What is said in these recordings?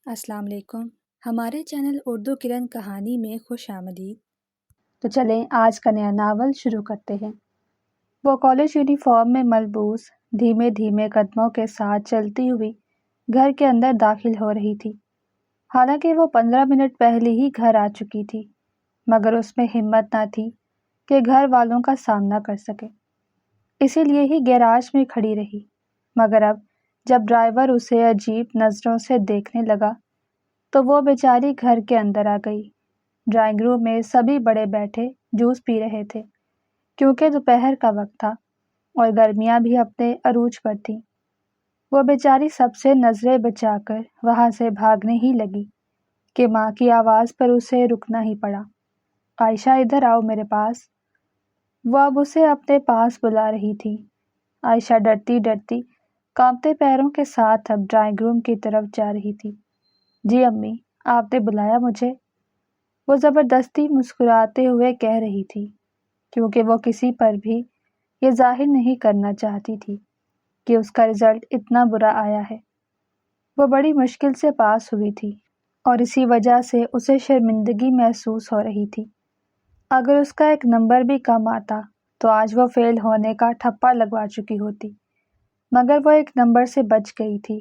السلام علیکم۔ ہمارے چینل اردو کرن کہانی میں خوش آمدید۔ تو چلیں آج کا نیا ناول شروع کرتے ہیں۔ وہ کالج یونیفارم میں ملبوس دھیمے دھیمے قدموں کے ساتھ چلتی ہوئی گھر کے اندر داخل ہو رہی تھی۔ حالانکہ وہ 15 منٹ پہلے ہی گھر آ چکی تھی، مگر اس میں ہمت نہ تھی کہ گھر والوں کا سامنا کر سکے، اسی لیے ہی گیراج میں کھڑی رہی۔ مگر اب جب ڈرائیور اسے عجیب نظروں سے دیکھنے لگا تو وہ بیچاری گھر کے اندر آ گئی۔ ڈرائنگ روم میں سبھی بڑے بیٹھے جوس پی رہے تھے، کیونکہ دوپہر کا وقت تھا اور گرمیاں بھی اپنے عروج پر تھیں۔ وہ بیچاری سب سے نظریں بچا کر وہاں سے بھاگنے ہی لگی کہ ماں کی آواز پر اسے رکنا ہی پڑا۔ عائشہ ادھر آؤ میرے پاس۔ وہ اب اسے اپنے پاس بلا رہی تھی۔ عائشہ ڈرتی ڈرتی کانپتے پیروں کے ساتھ اب ڈرائنگ روم کی طرف جا رہی تھی۔ جی امی، آپ نے بلایا مجھے؟ وہ زبردستی مسکراتے ہوئے کہہ رہی تھی، کیونکہ وہ کسی پر بھی یہ ظاہر نہیں کرنا چاہتی تھی کہ اس کا رزلٹ اتنا برا آیا ہے۔ وہ بڑی مشکل سے پاس ہوئی تھی اور اسی وجہ سے اسے شرمندگی محسوس ہو رہی تھی۔ اگر اس کا ایک نمبر بھی کم آتا تو آج وہ فیل ہونے کا ٹھپا لگوا چکی ہوتی، مگر وہ ایک نمبر سے بچ گئی تھی۔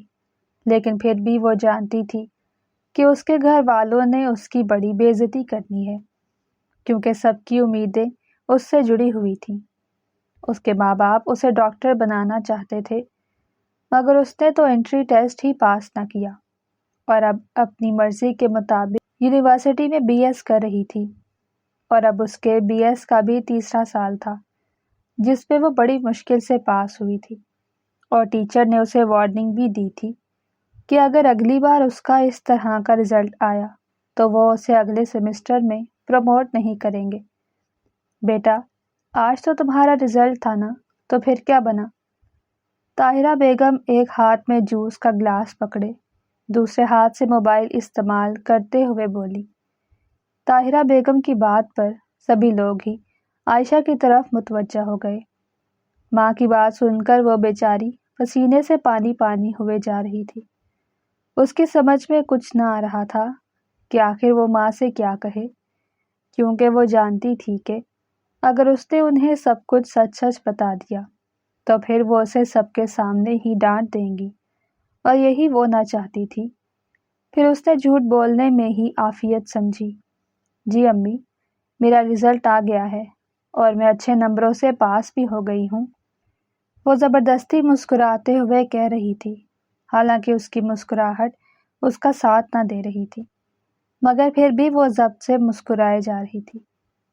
لیکن پھر بھی وہ جانتی تھی کہ اس کے گھر والوں نے اس کی بڑی بے عزتی کرنی ہے، کیونکہ سب کی امیدیں اس سے جڑی ہوئی تھیں۔ اس کے ماں باپ اسے ڈاکٹر بنانا چاہتے تھے، مگر اس نے تو انٹری ٹیسٹ ہی پاس نہ کیا اور اب اپنی مرضی کے مطابق یونیورسٹی میں بی ایس کر رہی تھی، اور اب اس کے بی ایس کا بھی تیسرا سال تھا، جس پہ وہ بڑی مشکل سے پاس ہوئی تھی، اور ٹیچر نے اسے وارننگ بھی دی تھی کہ اگر اگلی بار اس کا اس طرح کا رزلٹ آیا تو وہ اسے اگلے سیمسٹر میں پروموٹ نہیں کریں گے۔ بیٹا، آج تو تمہارا رزلٹ تھا نا، تو پھر کیا بنا؟ طاہرہ بیگم ایک ہاتھ میں جوس کا گلاس پکڑے دوسرے ہاتھ سے موبائل استعمال کرتے ہوئے بولی۔ طاہرہ بیگم کی بات پر سبھی لوگ ہی عائشہ کی طرف متوجہ ہو گئے۔ ماں کی بات سن کر وہ بیچاری پسینے سے پانی پانی ہوئے جا رہی تھی۔ اس کی سمجھ میں کچھ نہ آ رہا تھا کہ آخر وہ ماں سے کیا کہے، کیونکہ وہ جانتی تھی کہ اگر اس نے انہیں سب کچھ سچ سچ بتا دیا تو پھر وہ اسے سب کے سامنے ہی ڈانٹ دیں گی، اور یہی وہ نہ چاہتی تھی۔ پھر اس نے جھوٹ بولنے میں ہی عافیت سمجھی۔ جی امی، میرا رزلٹ آ گیا ہے اور میں اچھے نمبروں سے پاس بھی ہو گئی ہوں، وہ زبردستی مسکراتے ہوئے کہہ رہی تھی، حالانکہ اس کی مسکراہٹ اس کا ساتھ نہ دے رہی تھی، مگر پھر بھی وہ ضبط سے مسکرائے جا رہی تھی۔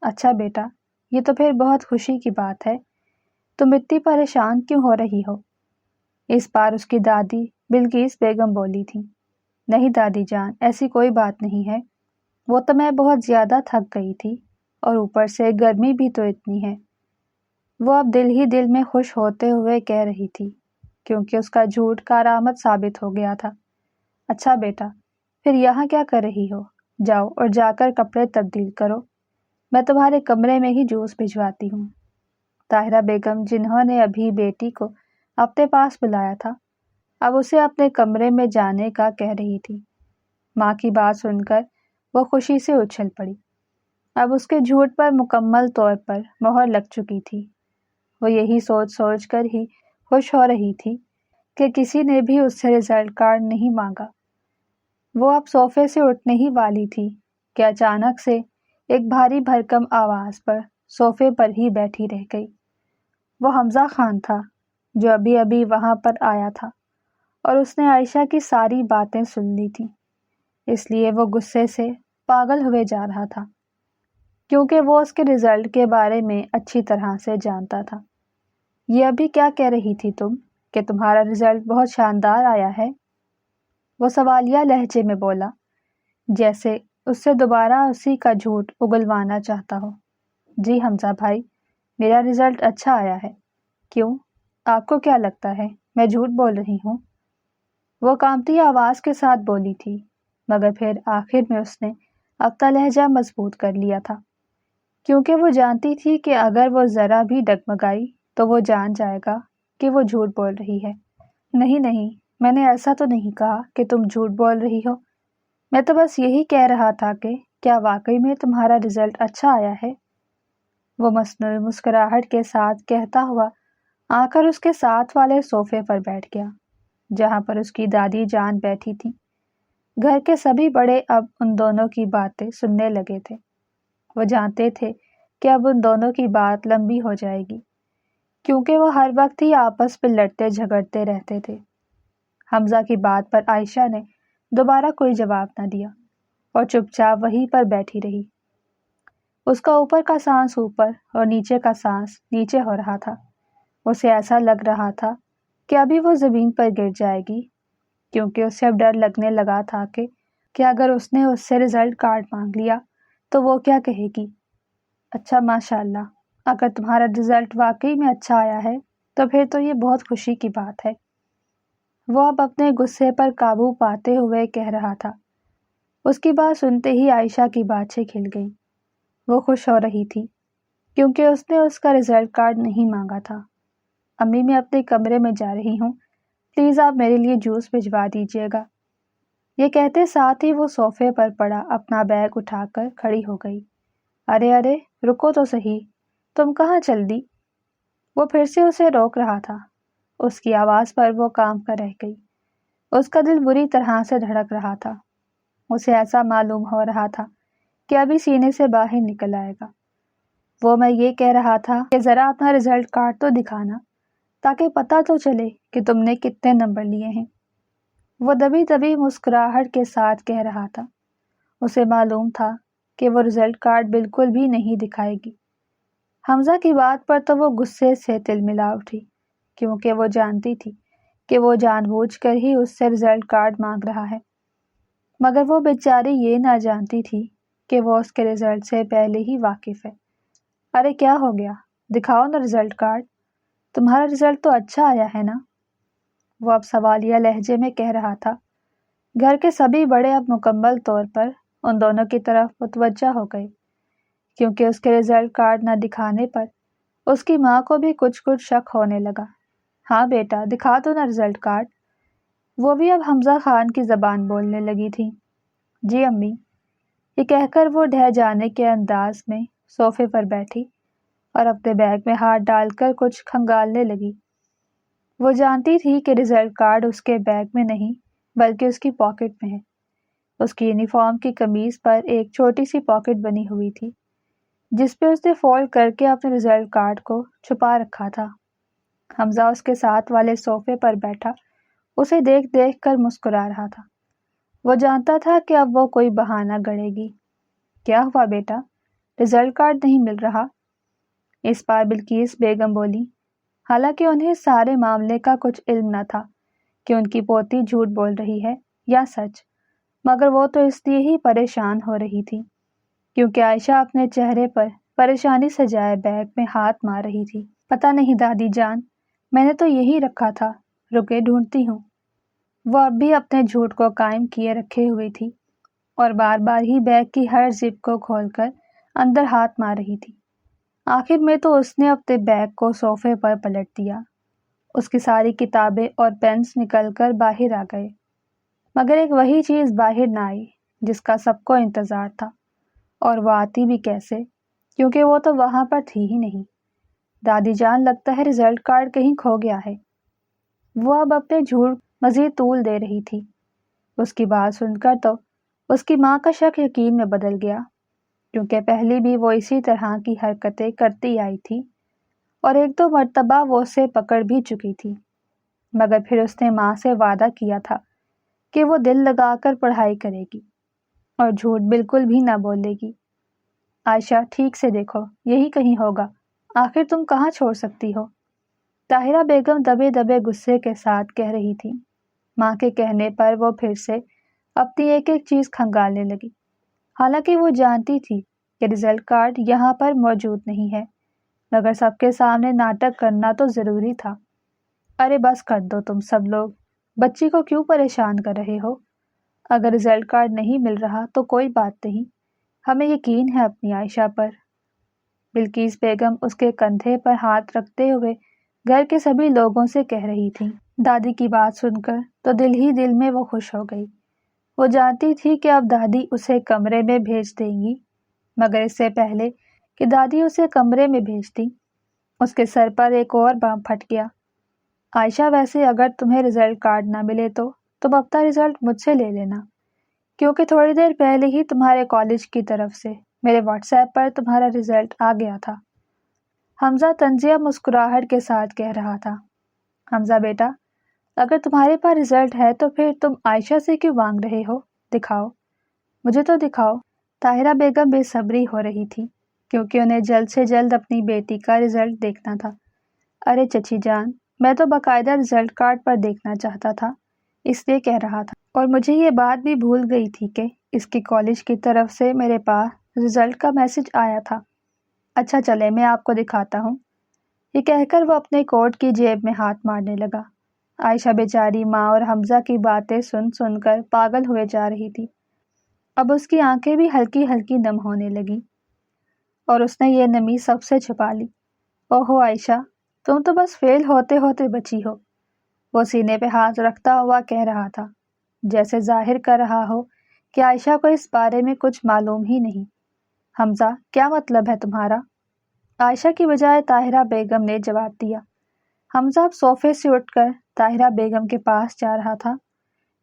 اچھا بیٹا، یہ تو پھر بہت خوشی کی بات ہے، تم اتنی پریشان کیوں ہو رہی ہو؟ اس بار اس کی دادی بلقیس بیگم بولی تھی۔ نہیں دادی جان، ایسی کوئی بات نہیں ہے، وہ تو میں بہت زیادہ تھک گئی تھی، اور اوپر سے گرمی بھی تو اتنی ہے، وہ اب دل ہی دل میں خوش ہوتے ہوئے کہہ رہی تھی، کیونکہ اس کا جھوٹ کارآمد ثابت ہو گیا تھا۔ اچھا بیٹا، پھر یہاں کیا کر رہی ہو؟ جاؤ اور جا کر کپڑے تبدیل کرو، میں تمہارے کمرے میں ہی جوس بھجواتی ہوں۔ طاہرہ بیگم، جنہوں نے ابھی بیٹی کو اپنے پاس بلایا تھا، اب اسے اپنے کمرے میں جانے کا کہہ رہی تھی۔ ماں کی بات سن کر وہ خوشی سے اچھل پڑی۔ اب اس کے جھوٹ پر مکمل طور پر مہر لگ چکی تھی۔ وہ یہی سوچ سوچ کر ہی خوش ہو رہی تھی کہ کسی نے بھی اس سے رزلٹ کارڈ نہیں مانگا۔ وہ اب صوفے سے اٹھنے ہی والی تھی کہ اچانک سے ایک بھاری بھرکم آواز پر صوفے پر ہی بیٹھی رہ گئی۔ وہ حمزہ خان تھا، جو ابھی ابھی وہاں پر آیا تھا، اور اس نے عائشہ کی ساری باتیں سن لی تھی، اس لیے وہ غصے سے پاگل ہوئے جا رہا تھا، کیونکہ وہ اس کے رزلٹ کے بارے میں اچھی طرح سے جانتا تھا۔ یہ ابھی کیا کہہ رہی تھی تم کہ تمہارا رزلٹ بہت شاندار آیا ہے؟ وہ سوالیہ لہجے میں بولا، جیسے اس سے دوبارہ اسی کا جھوٹ اگلوانا چاہتا ہو۔ جی حمزہ بھائی، میرا رزلٹ اچھا آیا ہے۔ کیوں؟ آپ کو کیا لگتا ہے میں جھوٹ بول رہی ہوں؟ وہ کانپتی آواز کے ساتھ بولی تھی، مگر پھر آخر میں اس نے اپنا لہجہ مضبوط کر لیا تھا، کیونکہ وہ جانتی تھی کہ اگر وہ ذرا بھی ڈگمگائی تو وہ جان جائے گا کہ وہ جھوٹ بول رہی ہے۔ نہیں نہیں، میں نے ایسا تو نہیں کہا کہ تم جھوٹ بول رہی ہو، میں تو بس یہی کہہ رہا تھا کہ کیا واقعی میں تمہارا رزلٹ اچھا آیا ہے؟ وہ مصنوعی مسکراہٹ کے ساتھ کہتا ہوا آ کر اس کے ساتھ والے صوفے پر بیٹھ گیا جہاں پر اس کی دادی جان بیٹھی تھی۔ گھر کے سبھی بڑے اب ان دونوں کی باتیں سننے لگے تھے۔ وہ جانتے تھے کہ اب ان دونوں کی بات لمبی ہو جائے گی کیونکہ وہ ہر وقت ہی آپس میں لڑتے جھگڑتے رہتے تھے۔ حمزہ کی بات پر عائشہ نے دوبارہ کوئی جواب نہ دیا اور چپ چاپ وہیں پر بیٹھی رہی۔ اس کا اوپر کا سانس اوپر اور نیچے کا سانس نیچے ہو رہا تھا۔ اسے ایسا لگ رہا تھا کہ ابھی وہ زمین پر گر جائے گی کیونکہ اسے اب ڈر لگنے لگا تھا کہ اگر اس نے اس سے رزلٹ کارڈ مانگ لیا تو وہ کیا کہے گی۔ اچھا ماشاء اللہ، اگر تمہارا رزلٹ واقعی میں اچھا آیا ہے تو پھر تو یہ بہت خوشی کی بات ہے، وہ اب اپنے غصے پر قابو پاتے ہوئے کہہ رہا تھا۔ اس کی بات سنتے ہی عائشہ کی باتیں کھل گئیں۔ وہ خوش ہو رہی تھی کیونکہ اس نے اس کا رزلٹ کارڈ نہیں مانگا تھا۔ امی میں اپنے کمرے میں جا رہی ہوں، پلیز آپ میرے لیے جوس بھجوا دیجیے گا۔ یہ کہتے ساتھ ہی وہ صوفے پر پڑا اپنا بیگ اٹھا کر کھڑی ہو گئی۔ ارے ارے رکو تو صحیح، تم کہاں چل دی؟ وہ پھر سے اسے روک رہا تھا۔ اس کی آواز پر وہ کام کر رہ گئی۔ اس کا دل بری طرح سے دھڑک رہا تھا۔ اسے ایسا معلوم ہو رہا تھا کہ ابھی سینے سے باہر نکل آئے گا۔ وہ میں یہ کہہ رہا تھا کہ ذرا اپنا رزلٹ کارڈ تو دکھانا تاکہ پتہ تو چلے کہ تم نے کتنے نمبر لیے ہیں، وہ دبی دبی مسکراہٹ کے ساتھ کہہ رہا تھا۔ اسے معلوم تھا کہ وہ رزلٹ کارڈ بالکل بھی نہیں دکھائے گی۔ حمزہ کی بات پر تو وہ غصے سے تلملا اٹھی کیونکہ وہ جانتی تھی کہ وہ جان بوجھ کر ہی اس سے رزلٹ کارڈ مانگ رہا ہے، مگر وہ بیچاری یہ نہ جانتی تھی کہ وہ اس کے رزلٹ سے پہلے ہی واقف ہے۔ ارے کیا ہو گیا؟ دکھاؤ نا رزلٹ کارڈ، تمہارا رزلٹ تو اچھا آیا ہے نا؟ وہ اب سوالیہ لہجے میں کہہ رہا تھا۔ گھر کے سبھی بڑے اب مکمل طور پر ان دونوں کی طرف متوجہ ہو گئے کیونکہ اس کے رزلٹ کارڈ نہ دکھانے پر اس کی ماں کو بھی کچھ شک ہونے لگا۔ ہاں بیٹا دکھا دو نا رزلٹ کارڈ، وہ بھی اب حمزہ خان کی زبان بولنے لگی تھی۔ جی امی، یہ کہہ کر وہ ڈھہ جانے کے انداز میں صوفے پر بیٹھی اور اپنے بیگ میں ہاتھ ڈال کر کچھ کھنگالنے لگی۔ وہ جانتی تھی کہ رزلٹ کارڈ اس کے بیگ میں نہیں بلکہ اس کی پاکٹ میں ہے۔ اس کی یونیفارم کی قمیض پر ایک چھوٹی سی پاکٹ بنی ہوئی تھی جس پہ اس نے فولڈ کر کے اپنے رزلٹ کارڈ کو چھپا رکھا تھا۔ حمزہ اس کے ساتھ والے صوفے پر بیٹھا اسے دیکھ دیکھ کر مسکرا رہا تھا۔ وہ جانتا تھا کہ اب وہ کوئی بہانہ گڑھے گی۔ کیا ہوا بیٹا، رزلٹ کارڈ نہیں مل رہا؟ اس بار بلقیس بیگم بولی، حالانکہ انہیں سارے معاملے کا کچھ علم نہ تھا کہ ان کی پوتی جھوٹ بول رہی ہے یا سچ، مگر وہ تو اس لیے ہی پریشان ہو رہی تھی کیونکہ عائشہ اپنے چہرے پر پریشانی سے جائے بیگ میں ہاتھ مار رہی تھی۔ پتہ نہیں دادی جان، میں نے تو یہی رکھا تھا، رکے ڈھونڈتی ہوں۔ وہ اب بھی اپنے جھوٹ کو قائم کیے رکھے ہوئی تھی اور بار بار ہی بیگ کی ہر زپ کو کھول کر اندر ہاتھ مار رہی تھی۔ آخر میں تو اس نے اپنے بیگ کو صوفے پر پلٹ دیا۔ اس کی ساری کتابیں اور پینس نکل کر باہر آ گئے، مگر ایک وہی چیز باہر نہ آئی جس کا سب کو انتظار تھا، اور وہ آتی بھی کیسے کیونکہ وہ تو وہاں پر تھی ہی نہیں۔ دادی جان، لگتا ہے رزلٹ کارڈ کہیں کھو گیا ہے۔ وہ اب اپنے جھوٹ مزید طول دے رہی تھی۔ اس کی بات سن کر تو اس کی ماں کا شک یقین میں بدل گیا کیونکہ پہلے بھی وہ اسی طرح کی حرکتیں کرتی آئی تھی اور ایک دو مرتبہ وہ اسے پکڑ بھی چکی تھی، مگر پھر اس نے ماں سے وعدہ کیا تھا کہ وہ دل لگا کر پڑھائی کرے گی اور جھوٹ بالکل بھی نہ بولے گی۔ عائشہ ٹھیک سے دیکھو، یہی کہیں ہوگا، آخر تم کہاں چھوڑ سکتی ہو؟ طاہرہ بیگم دبے دبے غصے کے ساتھ کہہ رہی تھی۔ ماں کے کہنے پر وہ پھر سے اپنی ایک ایک چیز کھنگالنے لگی، حالانکہ وہ جانتی تھی کہ رزلٹ کارڈ یہاں پر موجود نہیں ہے، مگر سب کے سامنے ناٹک کرنا تو ضروری تھا۔ ارے بس کر دو تم سب لوگ، بچی کو کیوں پریشان کر رہے ہو؟ اگر رزلٹ کارڈ نہیں مل رہا تو کوئی بات نہیں، ہمیں یقین ہے اپنی عائشہ پر۔ بلقیس بیگم اس کے کندھے پر ہاتھ رکھتے ہوئے گھر کے سبھی لوگوں سے کہہ رہی تھی۔ دادی کی بات سن کر تو دل ہی دل میں وہ خوش ہو گئی۔ وہ جانتی تھی کہ اب دادی اسے کمرے میں بھیج دیں گی، مگر اس سے پہلے کہ دادی اسے کمرے میں بھیجتی، اس کے سر پر ایک اور بم پھٹ گیا۔ عائشہ، ویسے اگر تمہیں رزلٹ کارڈ نہ ملے تو تم اپنا رزلٹ مجھ سے لے لینا، کیونکہ تھوڑی دیر پہلے ہی تمہارے کالج کی طرف سے میرے واٹس ایپ پر تمہارا رزلٹ آ گیا تھا۔ حمزہ طنزیہ مسکراہٹ کے ساتھ کہہ رہا تھا۔ حمزہ بیٹا، اگر تمہارے پاس رزلٹ ہے تو پھر تم عائشہ سے کیوں مانگ رہے ہو؟ دکھاؤ، مجھے تو دکھاؤ۔ طاہرہ بیگم بے صبری ہو رہی تھی، کیونکہ انہیں جلد سے جلد اپنی بیٹی کا رزلٹ دیکھنا تھا۔ ارے چچی جان، میں تو باقاعدہ رزلٹ کارڈ پر دیکھنا چاہتا تھا، اس لیے کہہ رہا تھا، اور مجھے یہ بات بھی بھول گئی تھی کہ اس کے کالج کی طرف سے میرے پاس رزلٹ کا میسج آیا تھا۔ اچھا چلے، میں آپ کو دکھاتا ہوں۔ یہ کہہ کر وہ اپنے کوٹ کی جیب میں ہاتھ مارنے لگا۔ عائشہ بیچاری ماں اور حمزہ کی باتیں سن سن کر پاگل ہوئے جا رہی تھی۔ اب اس کی آنکھیں بھی ہلکی ہلکی نم ہونے لگی اور اس نے یہ نمی سب سے چھپا لی۔ اوہو عائشہ، تم تو بس فیل ہوتے ہوتے بچی ہو، وہ سینے پہ ہاتھ رکھتا ہوا کہہ رہا تھا، جیسے ظاہر کر رہا ہو کہ عائشہ کو اس بارے میں کچھ معلوم ہی نہیں۔ حمزہ، کیا مطلب ہے تمہارا؟ عائشہ کی بجائے طاہرہ بیگم نے جواب دیا۔ حمزہ اب صوفے سے اٹھ کر طاہرہ بیگم کے پاس جا رہا تھا۔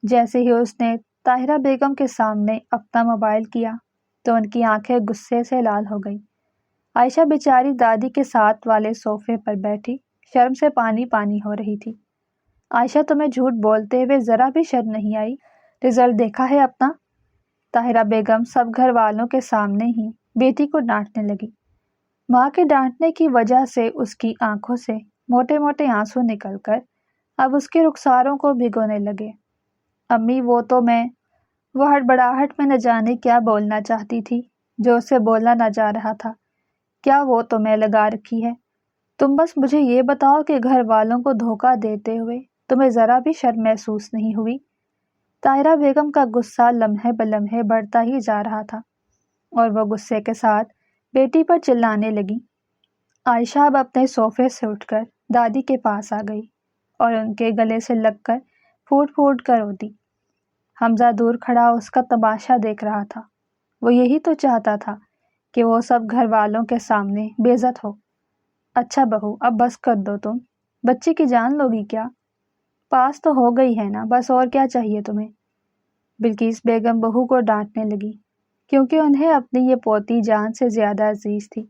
جیسے ہی اس نے طاہرہ بیگم کے سامنے اپنا موبائل کیا تو ان کی آنکھیں غصے سے لال ہو گئی۔ عائشہ بیچاری دادی کے ساتھ والے صوفے پر بیٹھی شرم سے پانی پانی ہو رہی تھی۔ عائشہ، تمہیں جھوٹ بولتے ہوئے ذرا بھی شرم نہیں آئی؟ رزلٹ دیکھا ہے اپنا؟ طاہرہ بیگم سب گھر والوں کے سامنے ہی بیٹی کو ڈانٹنے لگی۔ ماں کے ڈانٹنے کی وجہ سے اس کی آنکھوں سے موٹے موٹے آنسو نکل کر اب اس کے رخساروں کو بھگونے لگے۔ امی، وہ ہڑبڑاہٹ میں نہ جانے کیا بولنا چاہتی تھی جو اسے بولنا نہ جا رہا تھا۔ کیا وہ تمہیں لگا رکھی ہے؟ تم بس مجھے یہ بتاؤ کہ گھر والوں کو دھوکہ دیتے ہوئے تمہیں ذرا بھی شرم محسوس نہیں ہوئی؟ طاہرہ بیگم کا غصہ لمحے بلمحے بڑھتا ہی جا رہا تھا اور وہ غصے کے ساتھ بیٹی پر چلانے لگی۔ عائشہ اب اپنے صوفے سے اٹھ کر دادی کے پاس آ گئی اور ان کے گلے سے لگ کر پھوٹ پھوٹ کر روتی۔ حمزہ دور کھڑا اس کا تماشا دیکھ رہا تھا۔ وہ یہی تو چاہتا تھا کہ وہ سب گھر والوں کے سامنے بے عزت ہو۔ اچھا بہو، اب بس کر دو، تم بچی کی جان لوگی کیا؟ پاس تو ہو گئی ہے نا، بس اور کیا چاہیے تمہیں؟ بلقیس بیگم بہو کو ڈانٹنے لگی، کیونکہ انہیں اپنی یہ پوتی جان سے زیادہ عزیز تھی،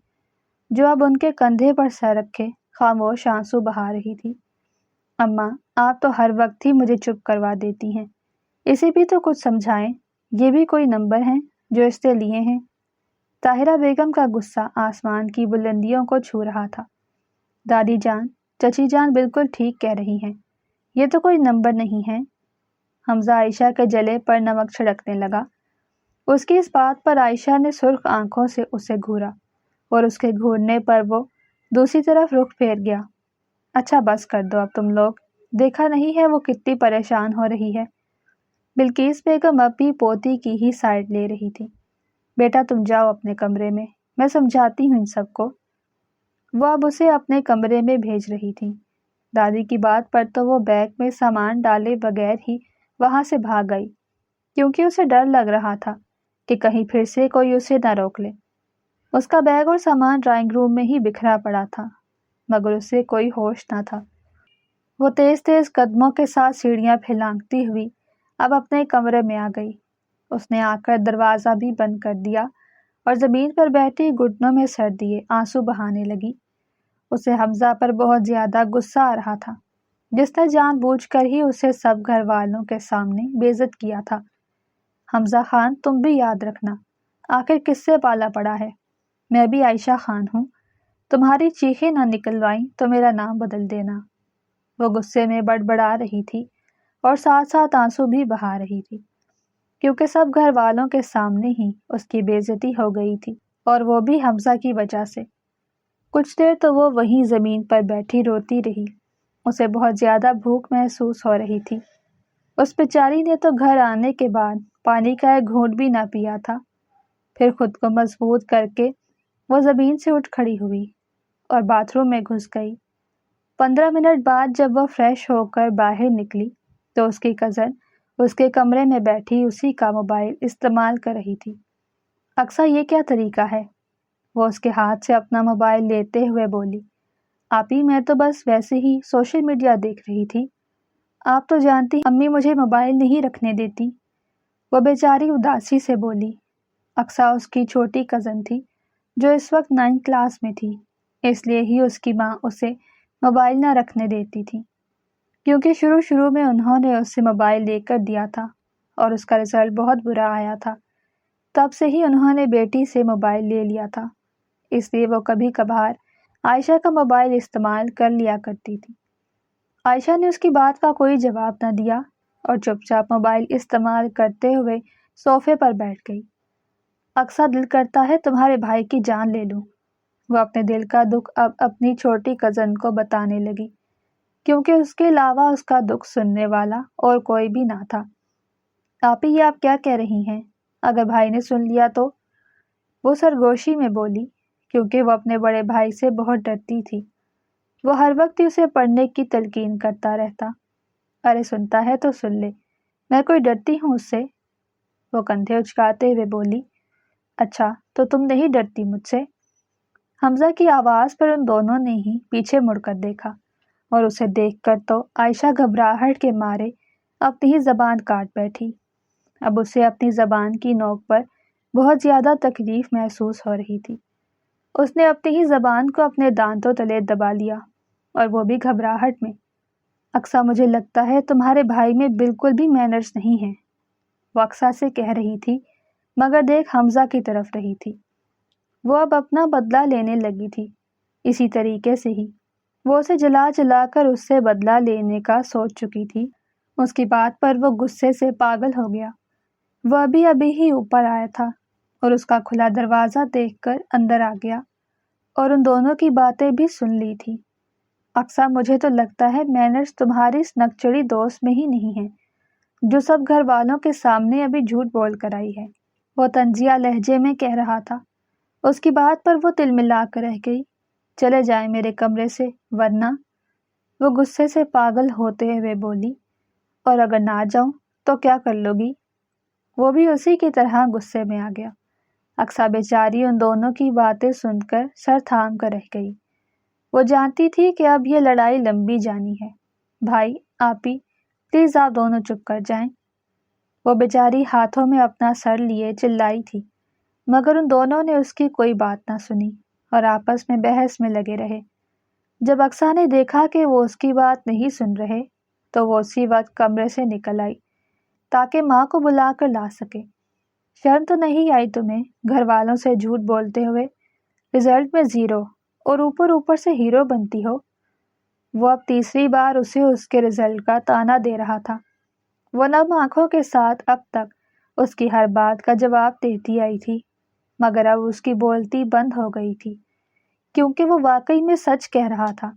جو اب ان کے کندھے پر سر رکھے خاموش آنسو بہا رہی تھی۔ اماں، آپ تو ہر وقت ہی مجھے چپ کروا دیتی ہیں، اسے بھی تو کچھ سمجھائیں، یہ بھی کوئی نمبر ہیں جو اس نے لیے ہیں؟ طاہرہ بیگم کا غصہ آسمان کی بلندیوں کو چھو رہا تھا۔ دادی جان، چچی جان بالکل ٹھیک کہہ رہی ہیں، یہ تو کوئی نمبر نہیں ہے۔ حمزہ عائشہ کے جلے پر نمک چھڑکنے لگا۔ اس کی اس بات پر عائشہ نے سرخ آنکھوں سے اسے گھورا اور اس کے گھورنے پر وہ دوسری طرف رخ پھیر گیا۔ اچھا بس کر دو اب تم لوگ، دیکھا نہیں ہے وہ کتنی پریشان ہو رہی ہے۔ بلقیس بیگم اب بھی پوتی کی ہی سائڈ لے رہی تھی۔ بیٹا تم جاؤ اپنے کمرے میں سمجھاتی ہوں ان سب کو۔ وہ اب اسے اپنے کمرے میں بھیج رہی تھی۔ دادی کی بات پر تو وہ بیگ میں سامان ڈالے بغیر ہی وہاں سے بھاگ گئی، کیونکہ اسے ڈر لگ رہا تھا کہ کہیں پھر سے کوئی اسے نہ روک لے۔ اس کا بیگ اور سامان ڈرائنگ روم میں ہی بکھرا پڑا تھا، مگر اسے کوئی ہوش نہ تھا۔ وہ تیز تیز قدموں کے ساتھ سیڑھیاں پھلانگتی ہوئی اب اپنے کمرے میں آ گئی۔ اس نے آ کر دروازہ بھی بند کر دیا اور زمین پر بیٹھی گھٹنوں میں سر دیے آنسو بہانے لگی۔ اسے حمزہ پر بہت زیادہ غصہ آ رہا تھا، جس نے جان بوجھ کر ہی اسے سب گھر والوں کے سامنے بے عزت کیا تھا۔ حمزہ خان، تم بھی یاد رکھنا، آخر کس سے پالا پڑا ہے؟ میں بھی عائشہ خان ہوں، تمہاری چیخیں نہ نکلوائیں تو میرا نام بدل دینا۔ وہ غصے میں بڑبڑا رہی تھی اور ساتھ ساتھ آنسو بھی بہا رہی تھی، کیونکہ سب گھر والوں کے سامنے ہی اس کی بے عزتی ہو گئی تھی، اور وہ بھی حمزہ کی وجہ سے۔ کچھ دیر تو وہ وہیں زمین پر بیٹھی روتی رہی۔ اسے بہت زیادہ بھوک محسوس ہو رہی تھی۔ اس بیچاری نے تو گھر آنے کے بعد پانی کا ایک گھونٹ بھی نہ پیا تھا۔ پھر خود کو مضبوط کر کے وہ زمین سے اٹھ کھڑی ہوئی اور باتھ روم میں گھس گئی۔ 15 منٹ بعد جب وہ فریش ہو کر باہر نکلی تو اس کی کزن اس کے کمرے میں بیٹھی اسی کا موبائل استعمال کر رہی تھی۔ اقصیٰ، یہ کیا طریقہ ہے؟ وہ اس کے ہاتھ سے اپنا موبائل لیتے ہوئے بولی۔ آپی، میں تو بس ویسے ہی سوشل میڈیا دیکھ رہی تھی۔ آپ تو جانتی امی مجھے موبائل نہیں رکھنے دیتی، وہ بیچاری اداسی سے بولی۔ اقصیٰ اس کی چھوٹی کزن تھی جو اس وقت 9 کلاس میں تھی، اس لیے ہی اس کی ماں اسے موبائل نہ رکھنے دیتی تھی، کیونکہ شروع میں انہوں نے اسے موبائل لے کر دیا تھا اور اس کا رزلٹ بہت برا آیا تھا۔ تب سے ہی انہوں نے بیٹی سے موبائل لے لیا تھا، اس لیے وہ کبھی کبھار عائشہ کا موبائل استعمال کر لیا کرتی تھی۔ عائشہ نے اس کی بات کا کوئی جواب نہ دیا اور چپ چاپ موبائل استعمال کرتے ہوئے صوفے پر بیٹھ گئی۔ اقصیٰ، دل کرتا ہے تمہارے بھائی کی جان لے لوں، وہ اپنے دل کا دکھ اب اپنی چھوٹی کزن کو بتانے لگی، کیونکہ اس کے علاوہ اس کا دکھ سننے والا اور کوئی بھی نہ تھا۔ آپی، یہ آپ کیا کہہ رہی ہیں؟ اگر بھائی نے سن لیا تو؟ وہ سرگوشی میں بولی، کیونکہ وہ اپنے بڑے بھائی سے بہت ڈرتی تھی۔ وہ ہر وقت اسے پڑھنے کی تلقین کرتا رہتا۔ ارے سنتا ہے تو سن لے، میں کوئی ڈرتی ہوں اس سے؟ وہ کندھے اچکاتے ہوئے بولی۔ اچھا، تو تم نہیں ڈرتی مجھ سے؟ حمزہ کی آواز پر ان دونوں نے ہی پیچھے مڑ کر دیکھا اور اسے دیکھ کر تو عائشہ گھبراہٹ کے مارے اپنی ہی زبان کاٹ بیٹھی۔ اب اسے اپنی زبان کی نوک پر بہت زیادہ تکلیف محسوس ہو رہی تھی۔ اس نے اپنی ہی زبان کو اپنے دانتوں تلے دبا لیا اور وہ بھی گھبراہٹ میں۔ اقصیٰ، مجھے لگتا ہے تمہارے بھائی میں بالکل بھی مینرز نہیں ہیں، وہ اقصیٰ سے کہہ رہی تھی، مگر دیکھ حمزہ کی طرف رہی تھی۔ وہ اب اپنا بدلہ لینے لگی تھی، اسی طریقے سے ہی وہ اسے جلا جلا کر اس سے بدلہ لینے کا سوچ چکی تھی۔ اس کی بات پر وہ غصے سے پاگل ہو گیا۔ وہ ابھی ہی اوپر آیا تھا اور اس کا کھلا دروازہ دیکھ کر اندر آ گیا اور ان دونوں کی باتیں بھی سن لی تھی۔ اقصیٰ، مجھے تو لگتا ہے مینرز تمہاری اس نکچڑی دوست میں ہی نہیں ہیں جو سب گھر والوں کے سامنے ابھی جھوٹ بول کر آئی ہے، وہ طنزیہ لہجے میں کہہ رہا تھا۔ اس کی بات پر وہ تلملا کر رہ گئی۔ چلے جائیں میرے کمرے سے، ورنہ، وہ غصے سے پاگل ہوتے ہوئے بولی۔ اور اگر نہ جاؤں تو کیا کر لو گی؟ وہ بھی اسی کی طرح غصے میں آ گیا۔ اقصیٰ بیچاری ان دونوں کی باتیں سن کر سر تھام کر رہ گئی۔ وہ جانتی تھی کہ اب یہ لڑائی لمبی جانی ہے۔ بھائی، آپی، پلیز آپ دونوں چپ کر جائیں، وہ بیچاری ہاتھوں میں اپنا سر لیے چلائی تھی، مگر ان دونوں نے اس کی کوئی بات نہ سنی اور آپس میں بحث میں لگے رہے۔ جب اقصیٰ نے دیکھا کہ وہ اس کی بات نہیں سن رہے تو وہ اسی وقت کمرے سے نکل آئی تاکہ ماں کو بلا کر لا سکے۔ شرم تو نہیں آئی تمہیں گھر والوں سے جھوٹ بولتے ہوئے؟ رزلٹ میں 0 اور اوپر سے ہیرو بنتی ہو۔ وہ اب تیسری بار اسے اس کے رزلٹ کا طعنہ دے رہا تھا۔ وہ نم آنکھوں کے ساتھ اب تک اس کی ہر بات کا جواب دیتی آئی تھی، مگر اب اس کی بولتی بند ہو گئی تھی، کیونکہ وہ واقعی میں سچ کہہ رہا تھا،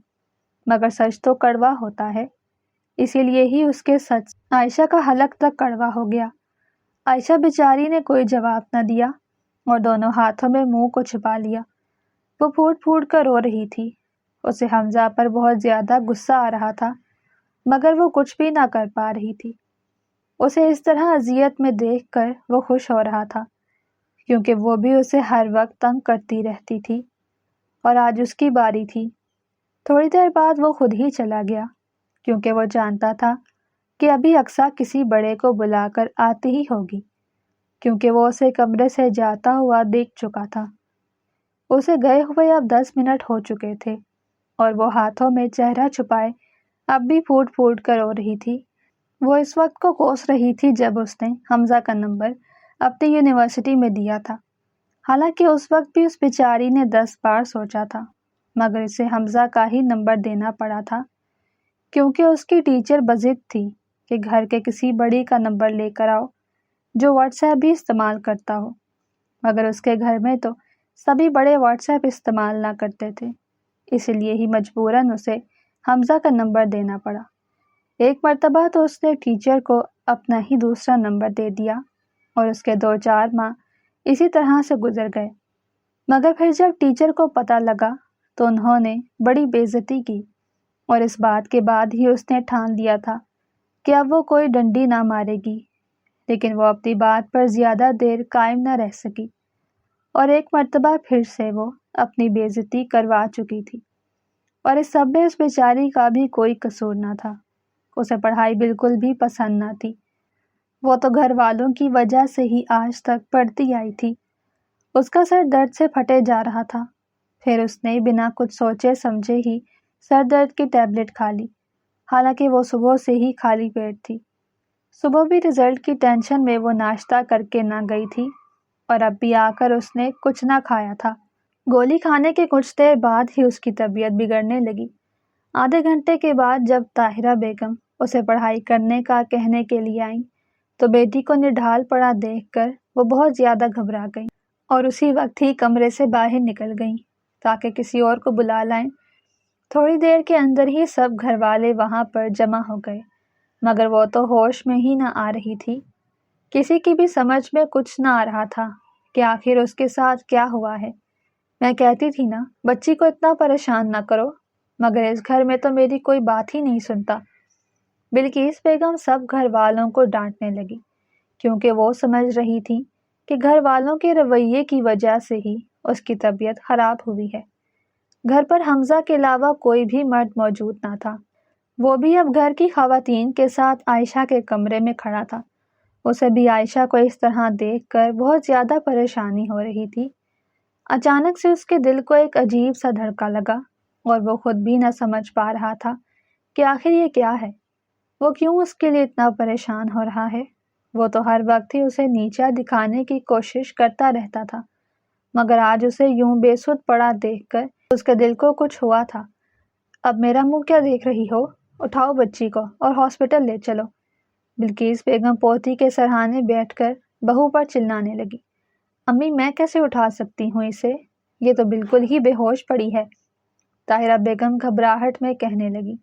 مگر سچ تو کڑوا ہوتا ہے، اسی لیے ہی اس کے سچ عائشہ کا حلق تک کڑوا ہو گیا۔ عائشہ بیچاری نے کوئی جواب نہ دیا اور دونوں ہاتھوں میں منہ کو چھپا لیا۔ وہ پھوٹ پھوٹ کر رو رہی تھی۔ اسے حمزہ پر بہت زیادہ غصہ آ رہا تھا، مگر وہ کچھ بھی نہ کر پا رہی تھی۔ اسے اس طرح اذیت میں دیکھ کر وہ خوش ہو رہا تھا، کیونکہ وہ بھی اسے ہر وقت تنگ کرتی رہتی تھی اور آج اس کی باری تھی۔ تھوڑی دیر بعد وہ خود ہی چلا گیا، کیونکہ وہ جانتا تھا کہ ابھی اقصیٰ کسی بڑے کو بلا کر آتی ہی ہوگی، کیونکہ وہ اسے کمرے سے جاتا ہوا دیکھ چکا تھا۔ اسے گئے ہوئے اب 10 منٹ ہو چکے تھے اور وہ ہاتھوں میں چہرہ چھپائے اب بھی پھوٹ پھوٹ کر رو رہی تھی۔ وہ اس وقت کو کوس رہی تھی جب اس نے حمزہ کا نمبر اپنی یونیورسٹی میں دیا تھا۔ حالانکہ اس وقت بھی اس بیچاری نے 10 بار سوچا تھا، مگر اسے حمزہ کا ہی نمبر دینا پڑا تھا، کیونکہ اس کی ٹیچر بضد تھی کہ گھر کے کسی بڑی کا نمبر لے کر آؤ جو واٹس ایپ بھی استعمال کرتا ہو، مگر اس کے گھر میں تو سبھی بڑے واٹس ایپ استعمال نہ کرتے تھے، اس لیے ہی مجبوراً اسے حمزہ کا نمبر دینا پڑا۔ ایک مرتبہ تو اس نے ٹیچر کو اپنا ہی دوسرا نمبر دے دیا اور اس کے 2-4 ماہ اسی طرح سے گزر گئے، مگر پھر جب ٹیچر کو پتہ لگا تو انہوں نے بڑی بے عزتی کی اور اس بات کے بعد ہی اس نے ٹھان لیا تھا کہ اب وہ کوئی ڈنڈی نہ مارے گی، لیکن وہ اپنی بات پر زیادہ دیر قائم نہ رہ سکی اور ایک مرتبہ پھر سے وہ اپنی بے عزتی کروا چکی تھی۔ اور اس سب میں اس بیچاری کا بھی کوئی قصور نہ تھا۔ اسے پڑھائی بالکل بھی پسند نہ تھی۔ وہ تو گھر والوں کی وجہ سے ہی آج تک پڑھتی آئی تھی۔ اس کا سر درد سے پھٹے جا رہا تھا۔ پھر اس نے بنا کچھ سوچے سمجھے ہی سر درد کی ٹیبلٹ کھا لی، حالانکہ وہ صبح سے ہی خالی پیٹ تھی۔ صبح بھی رزلٹ کی ٹینشن میں وہ ناشتہ کر کے نہ گئی تھی اور اب بھی آ کر اس نے کچھ نہ کھایا تھا۔ گولی کھانے کے کچھ دیر بعد ہی اس کی طبیعت بگڑنے لگی۔ آدھے گھنٹے کے بعد جب طاہرہ بیگم اسے پڑھائی کرنے کا کہنے کے لیے آئیں تو بیٹی کو نڈھال پڑا دیکھ کر وہ بہت زیادہ گھبرا گئیں اور اسی وقت ہی کمرے سے باہر نکل گئیں تاکہ کسی اور کو بلا لائیں۔ تھوڑی دیر کے اندر ہی سب گھر والے وہاں پر جمع ہو گئے، مگر وہ تو ہوش میں ہی نہ آ رہی تھی۔ کسی کی بھی سمجھ میں کچھ نہ آ رہا تھا کہ آخر اس کے ساتھ کیا ہوا ہے۔ میں کہتی تھی نا، بچی کو اتنا پریشان نہ کرو، مگر اس گھر میں تو میری کوئی بات ہی نہیں سنتا۔ بلقیس بیگم سب گھر والوں کو ڈانٹنے لگی، کیونکہ وہ سمجھ رہی تھی کہ گھر والوں کے رویے کی وجہ سے ہی اس کی طبیعت خراب ہوئی ہے۔ گھر پر حمزہ کے علاوہ کوئی بھی مرد موجود نہ تھا۔ وہ بھی اب گھر کی خواتین کے ساتھ عائشہ کے کمرے میں کھڑا تھا۔ اسے بھی عائشہ کو اس طرح دیکھ کر بہت زیادہ پریشانی ہو رہی تھی۔ اچانک سے اس کے دل کو ایک عجیب سا دھڑکا لگا اور وہ خود بھی نہ سمجھ پا رہا تھا کہ آخر یہ کیا ہے، وہ کیوں اس کے لیے اتنا پریشان ہو رہا ہے۔ وہ تو ہر وقت ہی اسے نیچا دکھانے کی کوشش کرتا رہتا تھا، مگر آج اسے یوں بے سدھ پڑا دیکھ کر اس کے دل کو کچھ ہوا تھا۔ اب میرا منہ کیا دیکھ رہی ہو؟ اٹھاؤ بچی کو اور ہاسپٹل لے چلو۔ بلقیس بیگم پوتی کے سرہانے بیٹھ کر بہو پر چلانے لگی۔ امی، میں کیسے اٹھا سکتی ہوں اسے؟ یہ تو بالکل ہی بے ہوش پڑی ہے، طاہرہ بیگم گھبراہٹ میں کہنے لگی۔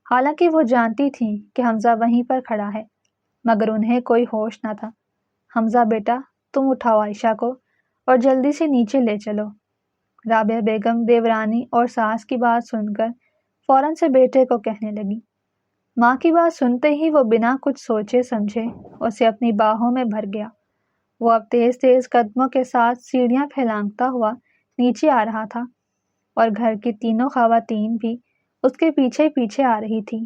حالانکہ وہ جانتی تھیں کہ حمزہ وہیں پر کھڑا ہے، مگر انہیں کوئی ہوش نہ تھا۔ حمزہ بیٹا، تم اٹھاؤ عائشہ کو اور جلدی سے نیچے لے چلو۔ رابعہ بیگم دیورانی اور ساس کی بات سن کر فوراً سے بیٹے کو کہنے لگی۔ ماں کی بات سنتے ہی وہ بنا کچھ سوچے سمجھے اسے اپنی باہوں میں بھر گیا۔ وہ اب تیز تیز قدموں کے ساتھ سیڑھیاں پھیلانگتا ہوا نیچے آ رہا تھا اور گھر کی تینوں خواتین بھی اس کے پیچھے پیچھے آ رہی تھی۔